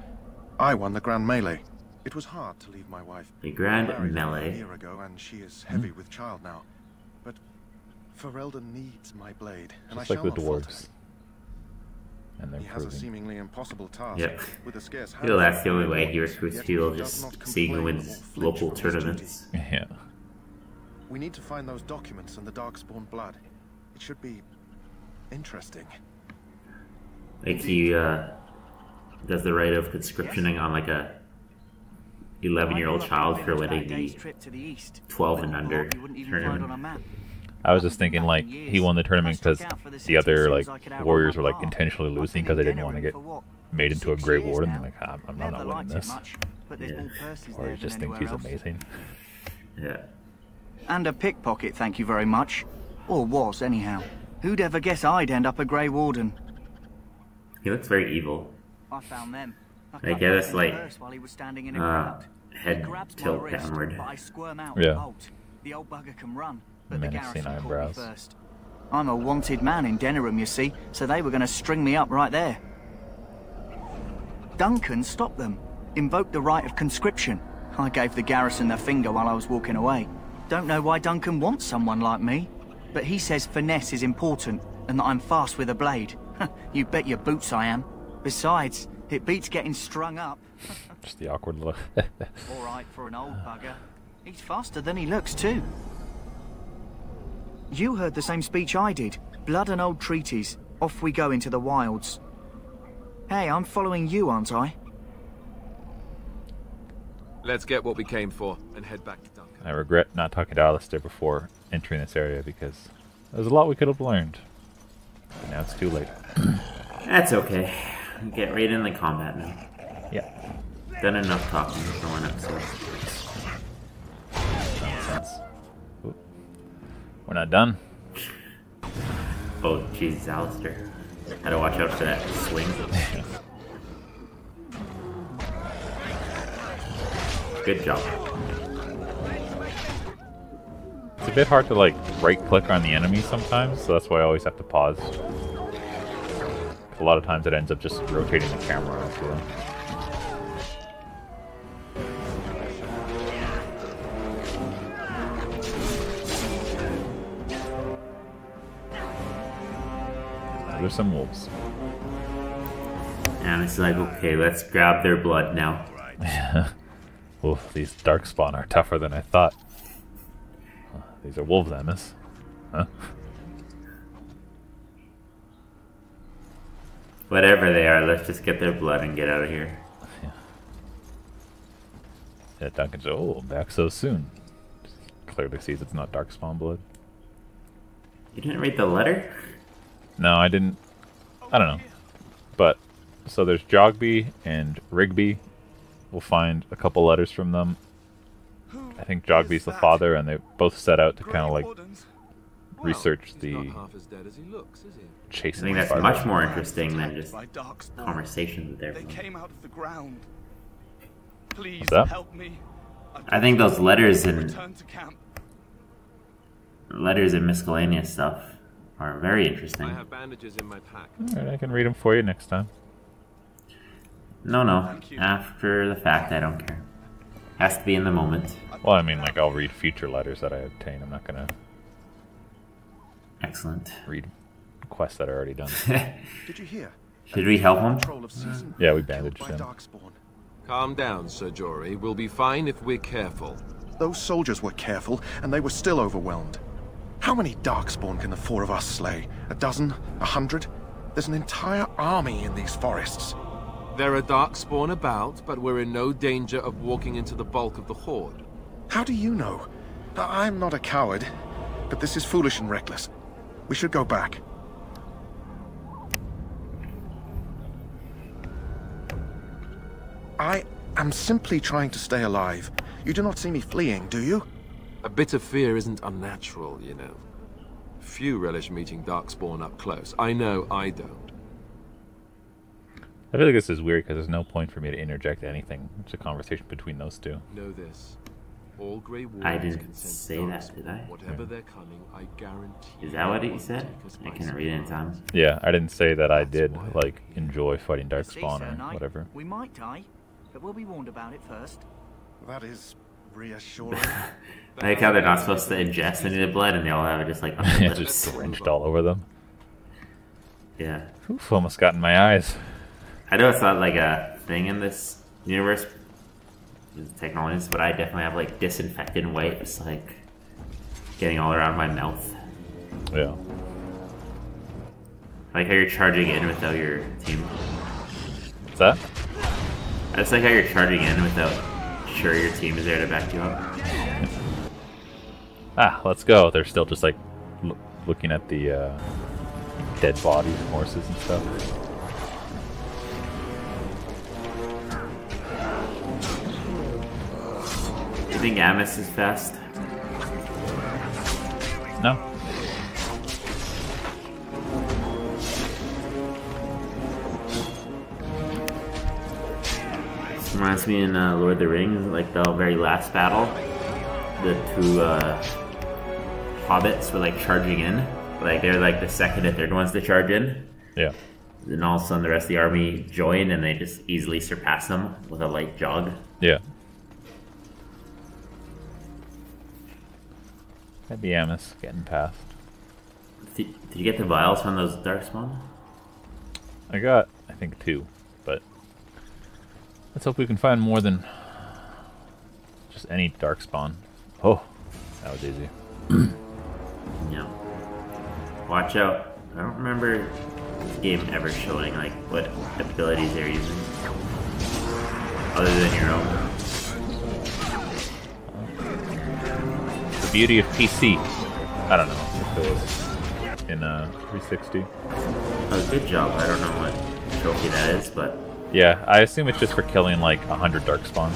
I won the Grand Melee. It was hard to leave my wife. The Grand I married her Melee? a year ago, and she is heavy with child now. But Ferelden needs my blade, and Just I like shall the not falter dwarves. him. And they're He has a proving. seemingly impossible task. Yep. With a scarce I feel that's the only way hand, he recruits yet people, he does just not seeing who complain wins or flinch local from his duty. tournaments. Yeah. We need to find those documents and the Darkspawn blood. It should be interesting. Like he does the rite of conscriptioning on like a 11-year-old child for winning the 12 and under tournament. I was just thinking, like, he won the tournament because the other, like, warriors were, like, intentionally losing because they didn't want to get made into a Grey Warden. I'm like, I'm not winning this. Yeah. Or he just thinks he's amazing. Yeah. And a pickpocket, thank you very much. Or was, anyhow. Who'd ever guess I'd end up a Grey Warden? He looks very evil. I found them. Like, yeah, that's like While he was standing in a crowd. head Grabs my tilt wrist, downward. but I squirm out Yeah. and bolt. The old bugger can run, but the Menacing garrison caught me eyebrows. first. I'm a wanted man in Denerim, you see, so they were going to string me up right there. Duncan stopped them, invoked the right of conscription. I gave the garrison the finger while I was walking away. Don't know why Duncan wants someone like me, but he says finesse is important and that I'm fast with a blade. You bet your boots I am. Besides, it beats getting strung up. Just the awkward look. All right for an old bugger. He's faster than he looks, too. You heard the same speech I did. Blood and old treaties. Off we go into the wilds. Hey, I'm following you, aren't I? Let's get what we came for and head back to Duncan. I regret not talking to Alistair before entering this area because There's a lot we could have learned. Now it's too late. That's okay. Get right in the combat now. Yeah. Done enough talking for one episode. Nonsense. Ooh. We're not done. Oh, Jesus, Alistair. Had to watch out for that swing. Good job. It's a bit hard to like right-click on the enemy sometimes, so that's why I always have to pause. A lot of times it ends up just rotating the camera onto them. There's some wolves. And it's like, okay, let's grab their blood now. Oof, these Darkspawn are tougher than I thought. These are wolves, Amos. Huh? Whatever they are, let's just get their blood and get out of here. Yeah, Duncan's, oh, back so soon. Clearly sees it's not Darkspawn blood. You didn't read the letter? No, I didn't. I don't know. But, so there's Jogby and Rigby. We'll find a couple letters from them. I think Jogby's the father, and they both set out to kind of like research the chasing. I think that's much more interesting than just conversations with everyone. They came out of the ground. Please help me. I think those letters and miscellaneous stuff are very interesting. I have bandages in my pack. Alright, I can read them for you next time. No. After the fact, I don't care. Has to be in the moment. Well, I mean, like, I'll read future letters that I obtain. I'm not gonna... Excellent. Read quests that are already done. Did you hear? Should we help him? Yeah, we bandaged him. Calm down, Sir Jory. We'll be fine if we're careful. Those soldiers were careful, and they were still overwhelmed. How many Darkspawn can the four of us slay? A dozen? 100? There's an entire army in these forests. There are Darkspawn about, but we're in no danger of walking into the bulk of the Horde. How do you know? I'm not a coward, but this is foolish and reckless. We should go back. I am simply trying to stay alive. You do not see me fleeing, do you? A bit of fear isn't unnatural, you know. Few relish meeting Darkspawn up close. I know I don't. I feel like this is weird because there's no point for me to interject anything. It's a conversation between those two. Know this. All Grey Wardens I didn't say that, did I? Whatever their cunning, I guarantee. Is that what he said? I can't read it in time. Yeah, I didn't say that I did, like, enjoy fighting Darkspawn or whatever. We might die, but we'll be warned about it first. That is reassuring. I like how they're not supposed to ingest any of the blood and they all have it just like yeah, just drenched all over them. Yeah. Oof, almost got in my eyes. I know it's not like a thing in this universe, technologies, but I definitely have like disinfectant wipes like getting all around my mouth. Yeah. I like how you're charging in without your team. What's that? I just like how you're charging in without sure your team is there to back you up. Ah, let's go. They're still just like looking at the dead bodies and horses and stuff. Do you think Amos is fast? No. This reminds me in Lord of the Rings, like the very last battle, the two hobbits were like charging in. Like they're like the second and third ones to charge in. Yeah. Then all of a sudden the rest of the army join and they just easily surpass them with a light jog. Yeah. That'd be Amos getting past. Did you get the vials from those Darkspawn? I got, I think, 2, but let's hope we can find more than just any Darkspawn. Oh, that was easy. Yeah. Watch out. I don't remember this game ever showing like what abilities they're using. Other than your own. The beauty of PC. I don't know if it was in 360. Oh, good job. I don't know what trophy that is, but... Yeah, I assume it's just for killing like 100 Darkspawn.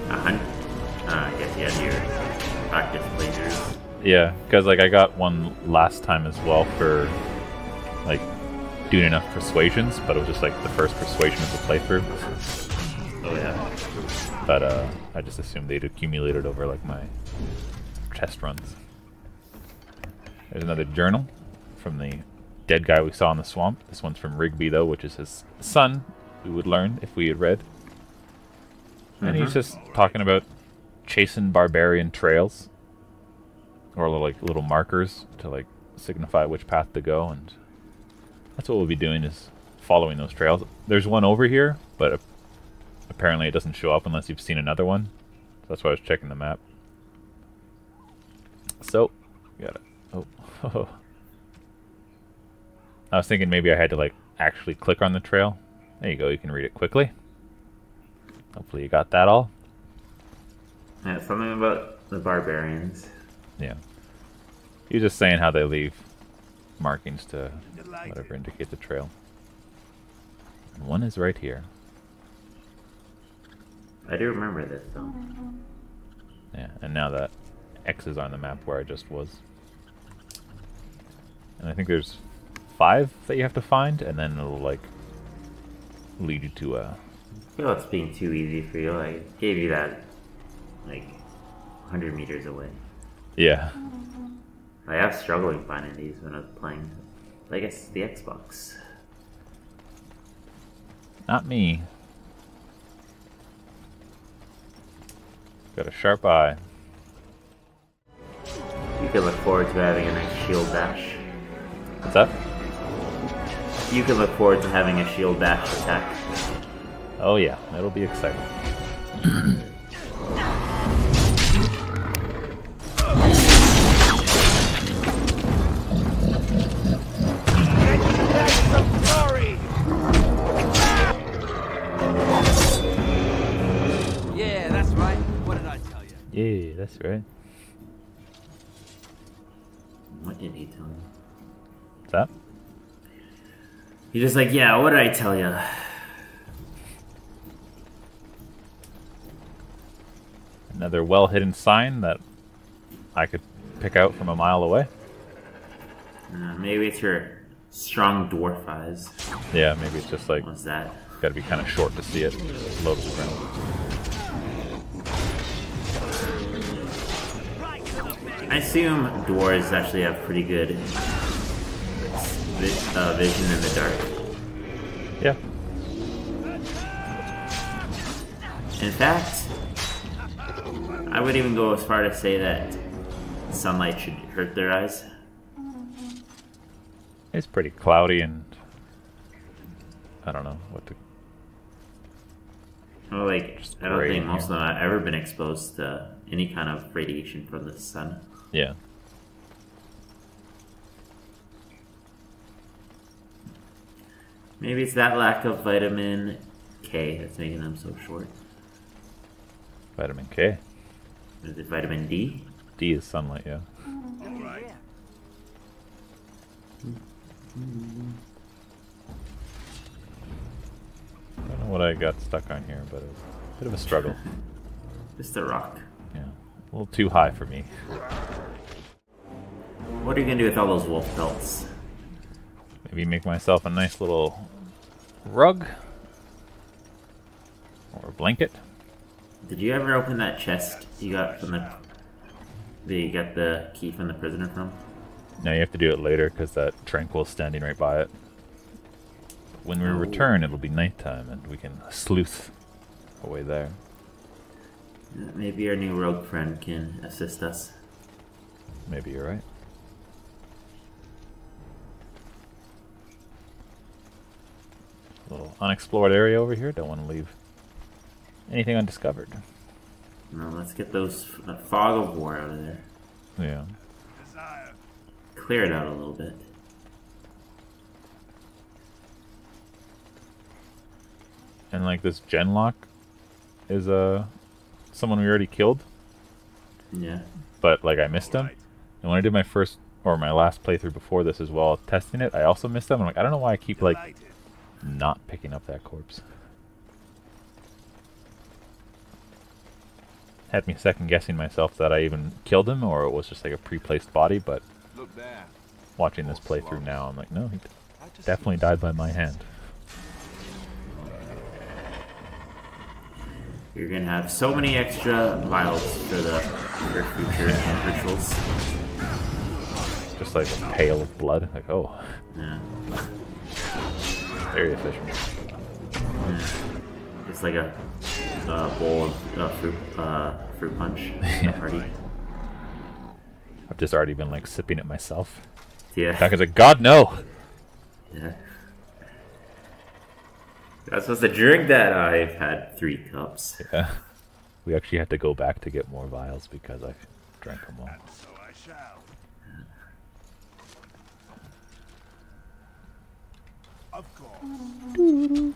100? I guess you had your practice playthroughs. Yeah, because like I got one last time as well for like doing enough persuasions, but it was just like the first persuasion of the playthrough. Oh yeah. But I just assumed they'd accumulated over like my test runs. There's another journal from the dead guy we saw in the swamp. This one's from Rigby though, which is his son, we would learn if we had read. And he's just talking about chasing barbarian trails. Or little markers to like signify which path to go, and that's what we'll be doing, is following those trails. There's one over here, but apparently it doesn't show up unless you've seen another one. So that's why I was checking the map. So, got it. Oh. I was thinking maybe I had to like actually click on the trail. There you go, you can read it quickly. Hopefully you got that all. Yeah, something about the barbarians. Yeah. He's just saying how they leave markings to whatever indicate the trail. And one is right here. I do remember this though. Yeah, and now that X is on the map where I just was. And I think there's 5 that you have to find, and then it'll like lead you to a... I feel it's being too easy for you. I gave you that like 100 meters away. Yeah. I have struggling finding these when I was playing, I guess, the Xbox. Not me. Got a sharp eye. You can look forward to having a nice shield dash. What's that? You can look forward to having a shield dash attack. Oh yeah, that'll be exciting. Yeah, that's right. What did I tell you? Yeah, that's right. What did he tell you? What's that? He's just like, yeah, what did I tell you? Another well-hidden sign that I could pick out from a mile away. Maybe it's your strong dwarf eyes. Yeah, maybe it's just like... What's that? Gotta be kind of short to see it. Low to the ground. I assume dwarves actually have pretty good vision in the dark. Yeah. In fact, I would even go as far to say that sunlight should hurt their eyes. It's pretty cloudy and... I don't know what to... Well, like, I don't think most of them have ever been exposed to any kind of radiation from the sun. Yeah. Maybe it's that lack of vitamin K that's making them so short. Vitamin K? Is it vitamin D? D is sunlight, yeah. I don't know what I got stuck on here, but it's a bit of a struggle. Just a rock. Yeah, a little too high for me. What are you gonna do with all those wolf pelts? Maybe make myself a nice little rug or a blanket. Did you ever open that chest you got from you got the key from the prisoner from? No, you have to do it later because that Tranquil's standing right by it. When we return, it'll be nighttime and we can sleuth away there. Maybe our new rogue friend can assist us. Maybe you're right. Little unexplored area over here. Don't want to leave anything undiscovered. No, let's get those fog of war out of there. Yeah. Clear it out a little bit. And like this Genlock is someone we already killed. Yeah. But like I missed him. And when I did my first or my last playthrough before this as well, testing it, I also missed them. I'm like, I don't know why I keep like not picking up that corpse. Had me second guessing myself that I even killed him or it was just like a pre-placed body, but watching this playthrough now, I'm like, no, he definitely died by my hand. You're gonna have so many extra vials for future rituals. Just like a pail of blood, like, oh. Yeah. Very efficient. Yeah. It's like a bowl of fruit punch party. I've just already been like sipping it myself. Yeah. Duncan's like, God no! Yeah. I was supposed to drink that. I've had 3 cups. Yeah. We actually had to go back to get more vials because I drank them all. So I shall. Of course.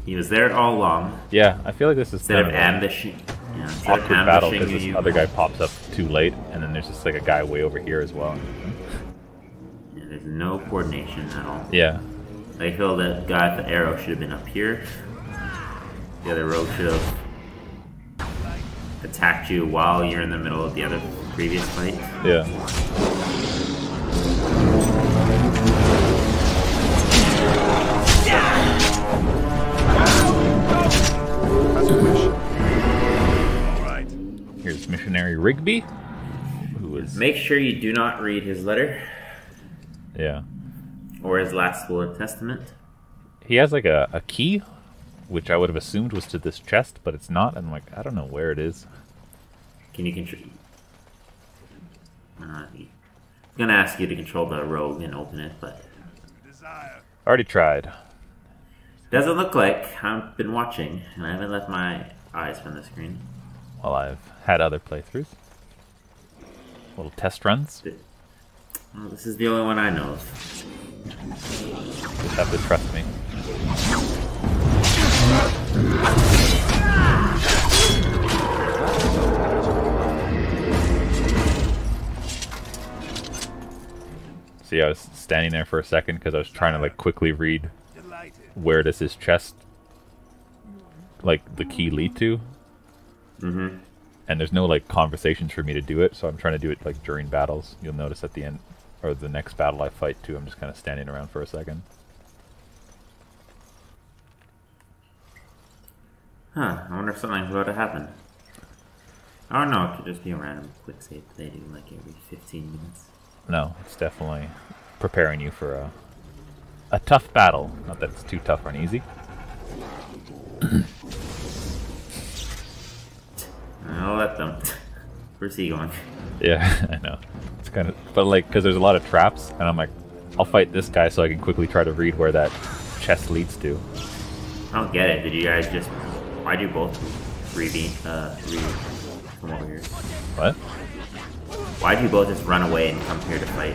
He was there all along. Yeah, I feel like this is instead kind of of ambushing. Yeah, awkward battle because this other guy pops up too late, and then there's just like a guy way over here as well. Yeah, there's no coordination at all. Yeah. I feel that guy with the arrow should have been up here. The other rogue should have attacked you while you're in the middle of the other previous fight. Yeah. Here's Missionary Rigby. Who is... Make sure you do not read his letter. Yeah. Or his last will of testament. He has like a key, which I would have assumed was to this chest, but it's not. I'm like, I don't know where it is. Can you control? He's gonna ask you to control the rogue and open it, but already tried. Doesn't look like. I've been watching, and I haven't left my eyes from the screen. Well, I've had other playthroughs, little test runs. Well, this is the only one I know of. Just have to trust me. See, I was standing there for a second because I was trying to like quickly read where does his chest, like the key, lead to. Mm-hmm. And there's no like conversations for me to do it, so I'm trying to do it like during battles. You'll notice at the end, or the next battle I fight too, I'm just kind of standing around for a second. Huh, I wonder if something's about to happen. I don't know, it could just be a random quick save they do like every 15 minutes. No, it's definitely preparing you for a tough battle. Not that it's too tough or easy. I'll let them. Where's he going? Yeah, I know. It's kind of, but like, because there's a lot of traps, and I'm like, I'll fight this guy so I can quickly try to read where that chest leads to. I don't get it. Did you guys just? Why'd you both come over here? What? Why'd you both just run away and come here to fight?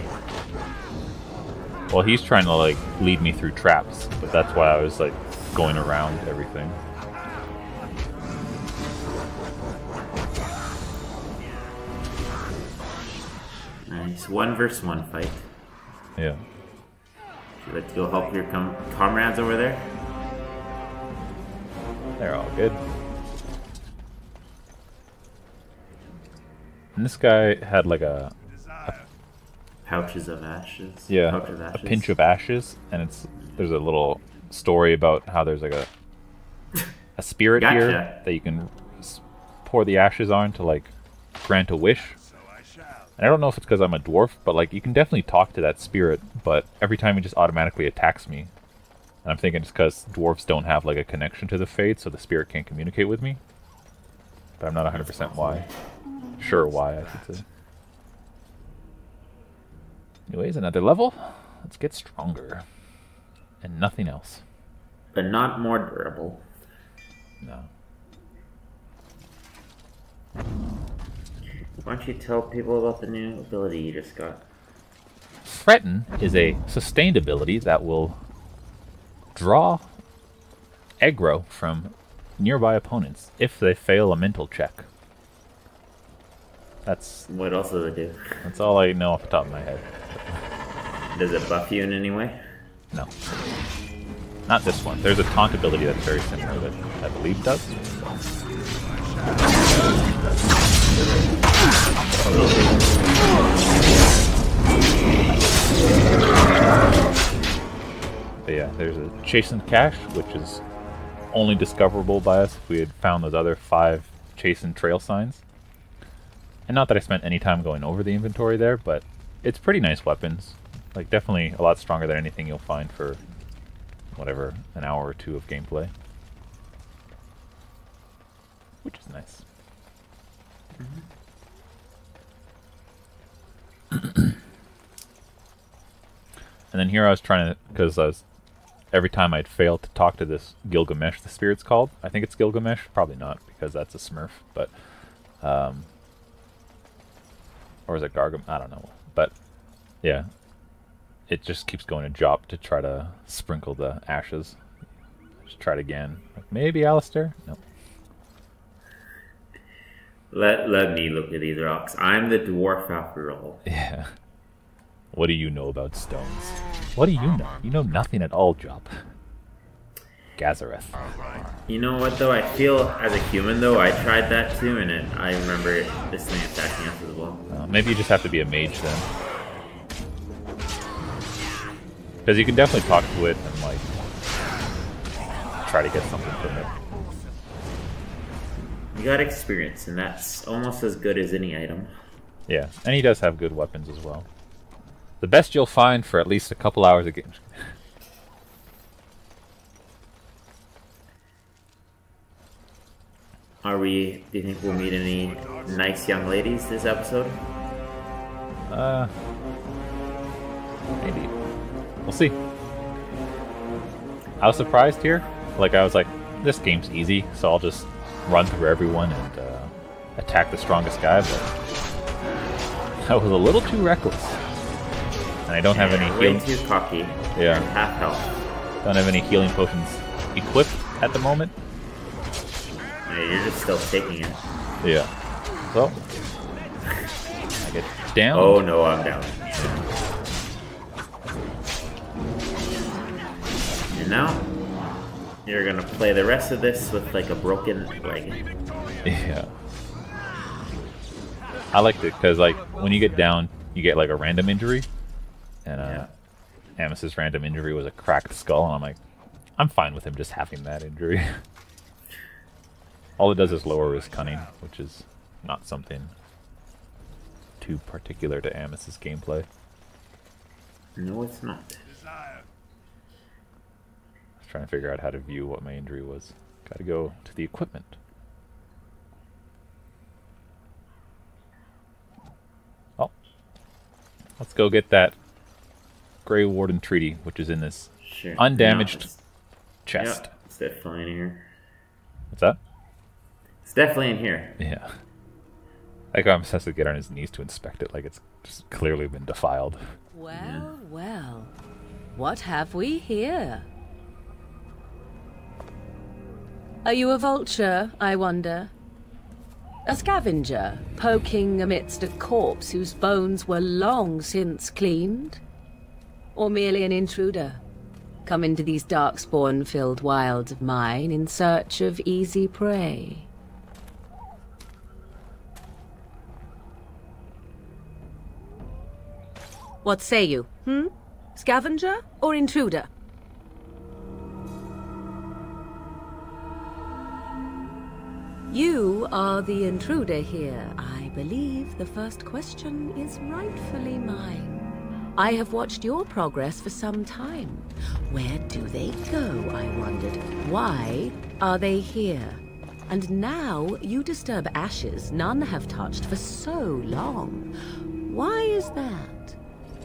Well, he's trying to like lead me through traps, but that's why I was like going around everything. Nice 1v1 fight. Yeah. Would you like to go help your comrades over there? They're all good. And this guy had like a pouches of ashes. Yeah, pouch of ashes. A pinch of ashes, and there's a little story about how there's like a spirit Gotcha. here that you can pour the ashes on to like grant a wish. And I don't know if it's because I'm a dwarf, but like you can definitely talk to that spirit, but every time it just automatically attacks me. And I'm thinking it's because dwarves don't have like a connection to the Fade, so the spirit can't communicate with me. But I'm not 100% why. Sure why, I should say. Anyways, another level. Let's get stronger. And nothing else. But not more durable. No. Why don't you tell people about the new ability you just got? Threaten is a sustained ability that will draw aggro from nearby opponents if they fail a mental check. That's... What else does it do? That's all I know off the top of my head. Does it buff you in any way? No. Not this one. There's a taunt ability that's very similar that I believe does. But yeah, there's a chastened cache, which is only discoverable by us if we had found those other 5 chastened trail signs. And not that I spent any time going over the inventory there, but it's pretty nice weapons. Like, definitely a lot stronger than anything you'll find for, whatever, an hour or 2 of gameplay. Which is nice. And then here I was trying to, because every time I'd fail to talk to this Gilgamesh, the spirit's called. I think it's Gilgamesh, probably not, because that's a Smurf, but, or is it Gargam? I don't know, but, yeah, it just keeps going to Diop to try to sprinkle the ashes. Just try it again. Like, maybe Alistair? Nope. Let me look at these rocks. I'm the dwarf after all. Yeah. What do you know about stones? What do you know? You know nothing at all, Diop. Gazareth. You know what though? I feel as a human though, I tried that too, and I remember this thing attacking us as well. Maybe you just have to be a mage then. Because you can definitely talk to it and like try to get something from it. You got experience, and that's almost as good as any item. Yeah, and he does have good weapons as well. The best you'll find for at least a couple hours of games. Do you think we'll meet any nice young ladies this episode? Maybe. We'll see. I was surprised here. Like, I was like, this game's easy, so I'll just run through everyone and attack the strongest guy, but I was a little too reckless. And I don't have any healing. Way too cocky. Yeah. And half health. Don't have any healing potions equipped at the moment. Yeah, you're just still taking it. Yeah. So I get down. Oh no, I'm down. And now you're gonna play the rest of this with like a broken leg. Yeah. I liked it because like when you get down, you get like a random injury, and Amos's random injury was a cracked skull, and I'm like, I'm fine with him just having that injury. All it does is lower his cunning, which is not something too particular to Amos's gameplay. No, it's not. I was trying to figure out how to view what my injury was. Gotta go to the equipment. Oh. Let's go get that Grey Warden treaty, which is in this undamaged chest. Yep, it's definitely in here. What's that? It's definitely in here. Yeah. Like I'm supposed to get on his knees to inspect it, like it's just clearly been defiled. Well, well. What have we here? Are you a vulture, I wonder? A scavenger, poking amidst a corpse whose bones were long since cleaned? Or merely an intruder, come into these Darkspawn-filled wilds of mine in search of easy prey? What say you, Scavenger or intruder? You are the intruder here. I believe the first question is rightfully mine. I have watched your progress for some time. Where do they go, I wondered? Why are they here? And now you disturb ashes none have touched for so long. Why is that?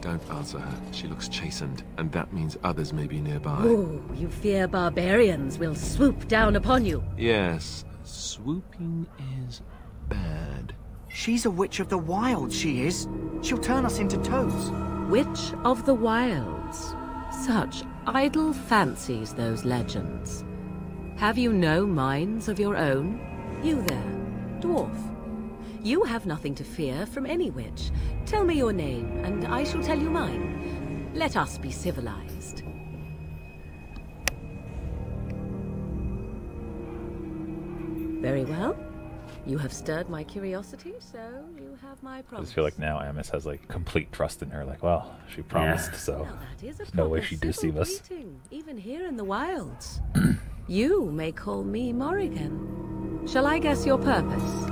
Don't answer her. She looks chastened, and that means others may be nearby. Oh, you fear barbarians will swoop down upon you. Yes, swooping is bad. She's a witch of the wilds, she is. She'll turn us into toads. Witch of the wilds. Such idle fancies, those legends. Have you no minds of your own? You there, dwarf. You have nothing to fear from any witch. Tell me your name, and I shall tell you mine. Let us be civilized. Very well. You have stirred my curiosity, so you have my I promise. just feel like now Amos has like complete trust in her. Like, well, she promised, so Well, that is a there's no way proper she'd civil deceive us. greeting, even here in the wilds. You may call me Morrigan. Shall I guess your purpose?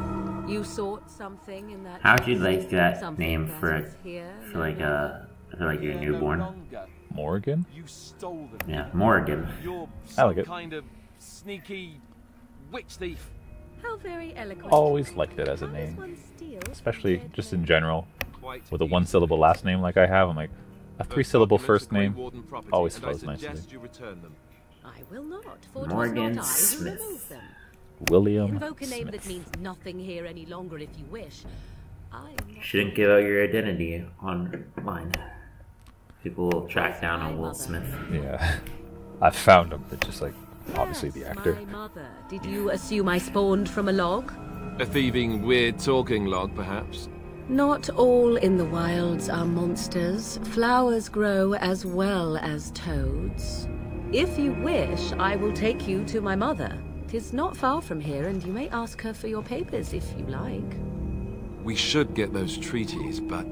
You sought something in that. How'd you like that something name that for is here, like your newborn? Morgan? You stole them. Yeah, Morgan. You're I like some it. kind of sneaky witch thief. How very eloquent. Always liked it as a name, especially just in general. With a one-syllable last name like I have, I'm like, a three-syllable first name always flows nicely. I will not, for it was Morgan not I who Smith. removed them. William Invoke a name Smith. that means nothing here any longer if you wish. I am not Shouldn't give out your identity online. People will track down a Will Smith. Yeah, I found him, but just like obviously the actor. my mother. Did you assume I spawned from a log? A thieving, weird talking log, perhaps? Not all in the wilds are monsters. Flowers grow as well as toads. If you wish, I will take you to my mother. 'Tis not far from here, and you may ask her for your papers if you like. We should get those treaties, but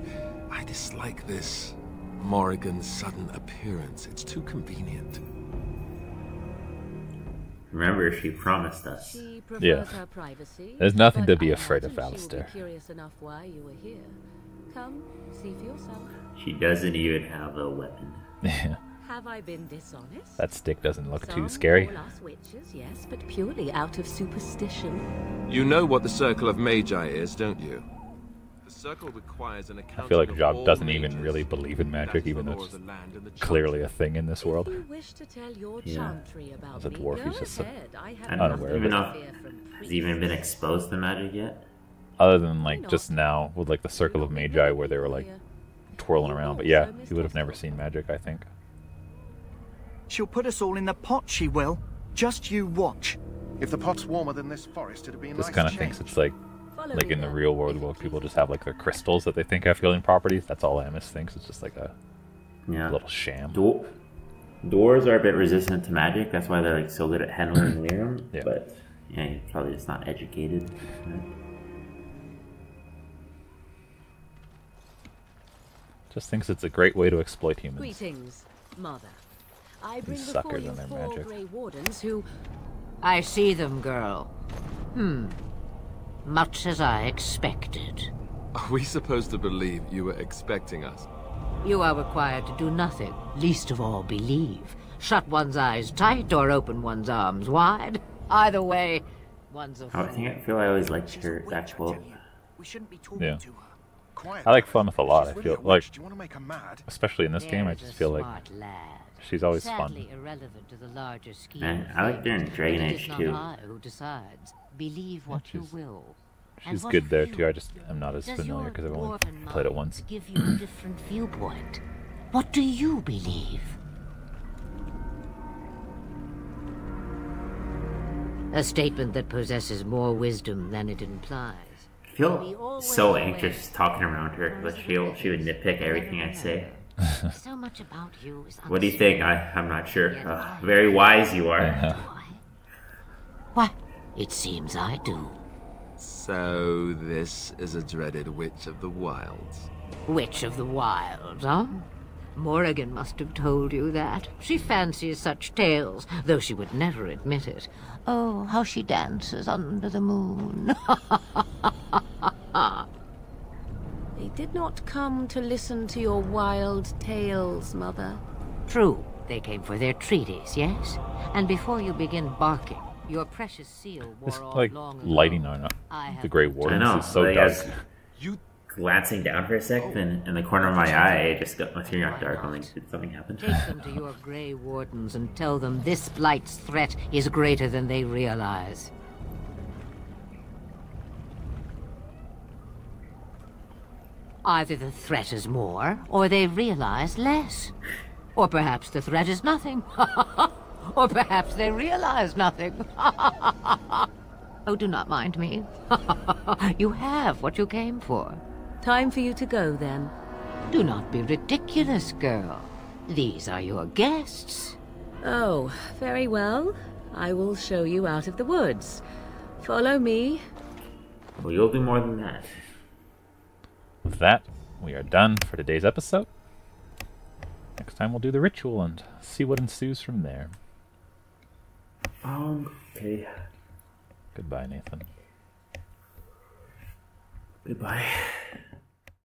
I dislike this Morrigan's sudden appearance. It's too convenient. Remember, she promised us. She prefers Yeah. her privacy. There's nothing but to be I afraid of, imagine she'll be Alistair. curious enough why you were here. Come, see for yourself. She doesn't even have a weapon. Have I been dishonest? That stick doesn't look too Some scary. call us witches, yes, but purely out of superstition. You know what the Circle of Magi is, don't you? The circle requires an I feel like accounting of Job all doesn't even mages. really believe in magic, That is even the though law it's of the land and the clearly a thing in this world. If you wish to tell your Yeah. chantry about As a me, dwarf, go he's just ahead. I have I don't unaware of even it. know if he's even been exposed to magic yet. Other than like just now with like the Circle of Magi where they were like twirling around. But yeah, he would have never seen magic, I think. She'll put us all in the pot, she will. Just you watch. If the pot's warmer than this forest, it'd be a This nice kind of change. thinks it's like in the real world where people just have like their crystals that they think have healing properties. That's all Amos thinks. It's just like a little sham. Doors are a bit resistant to magic. That's why they're like so good at handling Lyrum. Yeah. But yeah, he's probably just not educated. Just thinks it's a great way to exploit humans. Greetings, Mother. I bring These before suckers you and their 4 magic. Grey Wardens who... I see them, girl. Much as I expected. Are we supposed to believe you were expecting us? You are required to do nothing, least of all believe. Shut one's eyes tight or open one's arms wide. Either way, one's a I fool. think I feel I always liked her that quote. We shouldn't be talking Yeah. to her. I like Flemeth a lot. I She's feel really a like, witch. Do you want to make her mad? especially in this game, I just feel like Smart lad. she's always Sadly fun. irrelevant to the larger scheme. Man, of I like her in things, Dragon but it Age is not too. I who decides. Believe what you will. And She's what good there you? too. I just am not as Does familiar your because I've only dwarven played it mind once. give you a different viewpoint? What do you believe? A statement that possesses more wisdom than it implies. I feel so anxious talking around her, but she would nitpick everything I say. So much about you is What do you think? I'm not sure. Very wise you are. What? It seems I do. So this is a dreaded Witch of the Wilds. Witch of the Wilds, huh? Morrigan must have told you that. She fancies such tales, though she would never admit it. Oh, how she dances under the moon. They did not come to listen to your wild tales, Mother. True, they came for their treaties, yes? And before you begin barking, your precious seal wore This off like long ago. lighting on the Grey I Wardens know. is so like, dark. I was glancing down for a sec, then in the corner of my eye, I just got my finger got dark. I'm like, did something happen? Take them to your Grey Wardens and tell them this blight's threat is greater than they realize. Either the threat is more, or they realize less. Or perhaps the threat is nothing. Or perhaps they realize nothing. Oh, do not mind me. You have what you came for. Time for you to go, then. Do not be ridiculous, girl. These are your guests. Oh, very well. I will show you out of the woods. Follow me. Well, you'll do more than that. With that, we are done for today's episode. Next time we'll do the ritual and see what ensues from there. Okay. Goodbye, Nathan. Goodbye.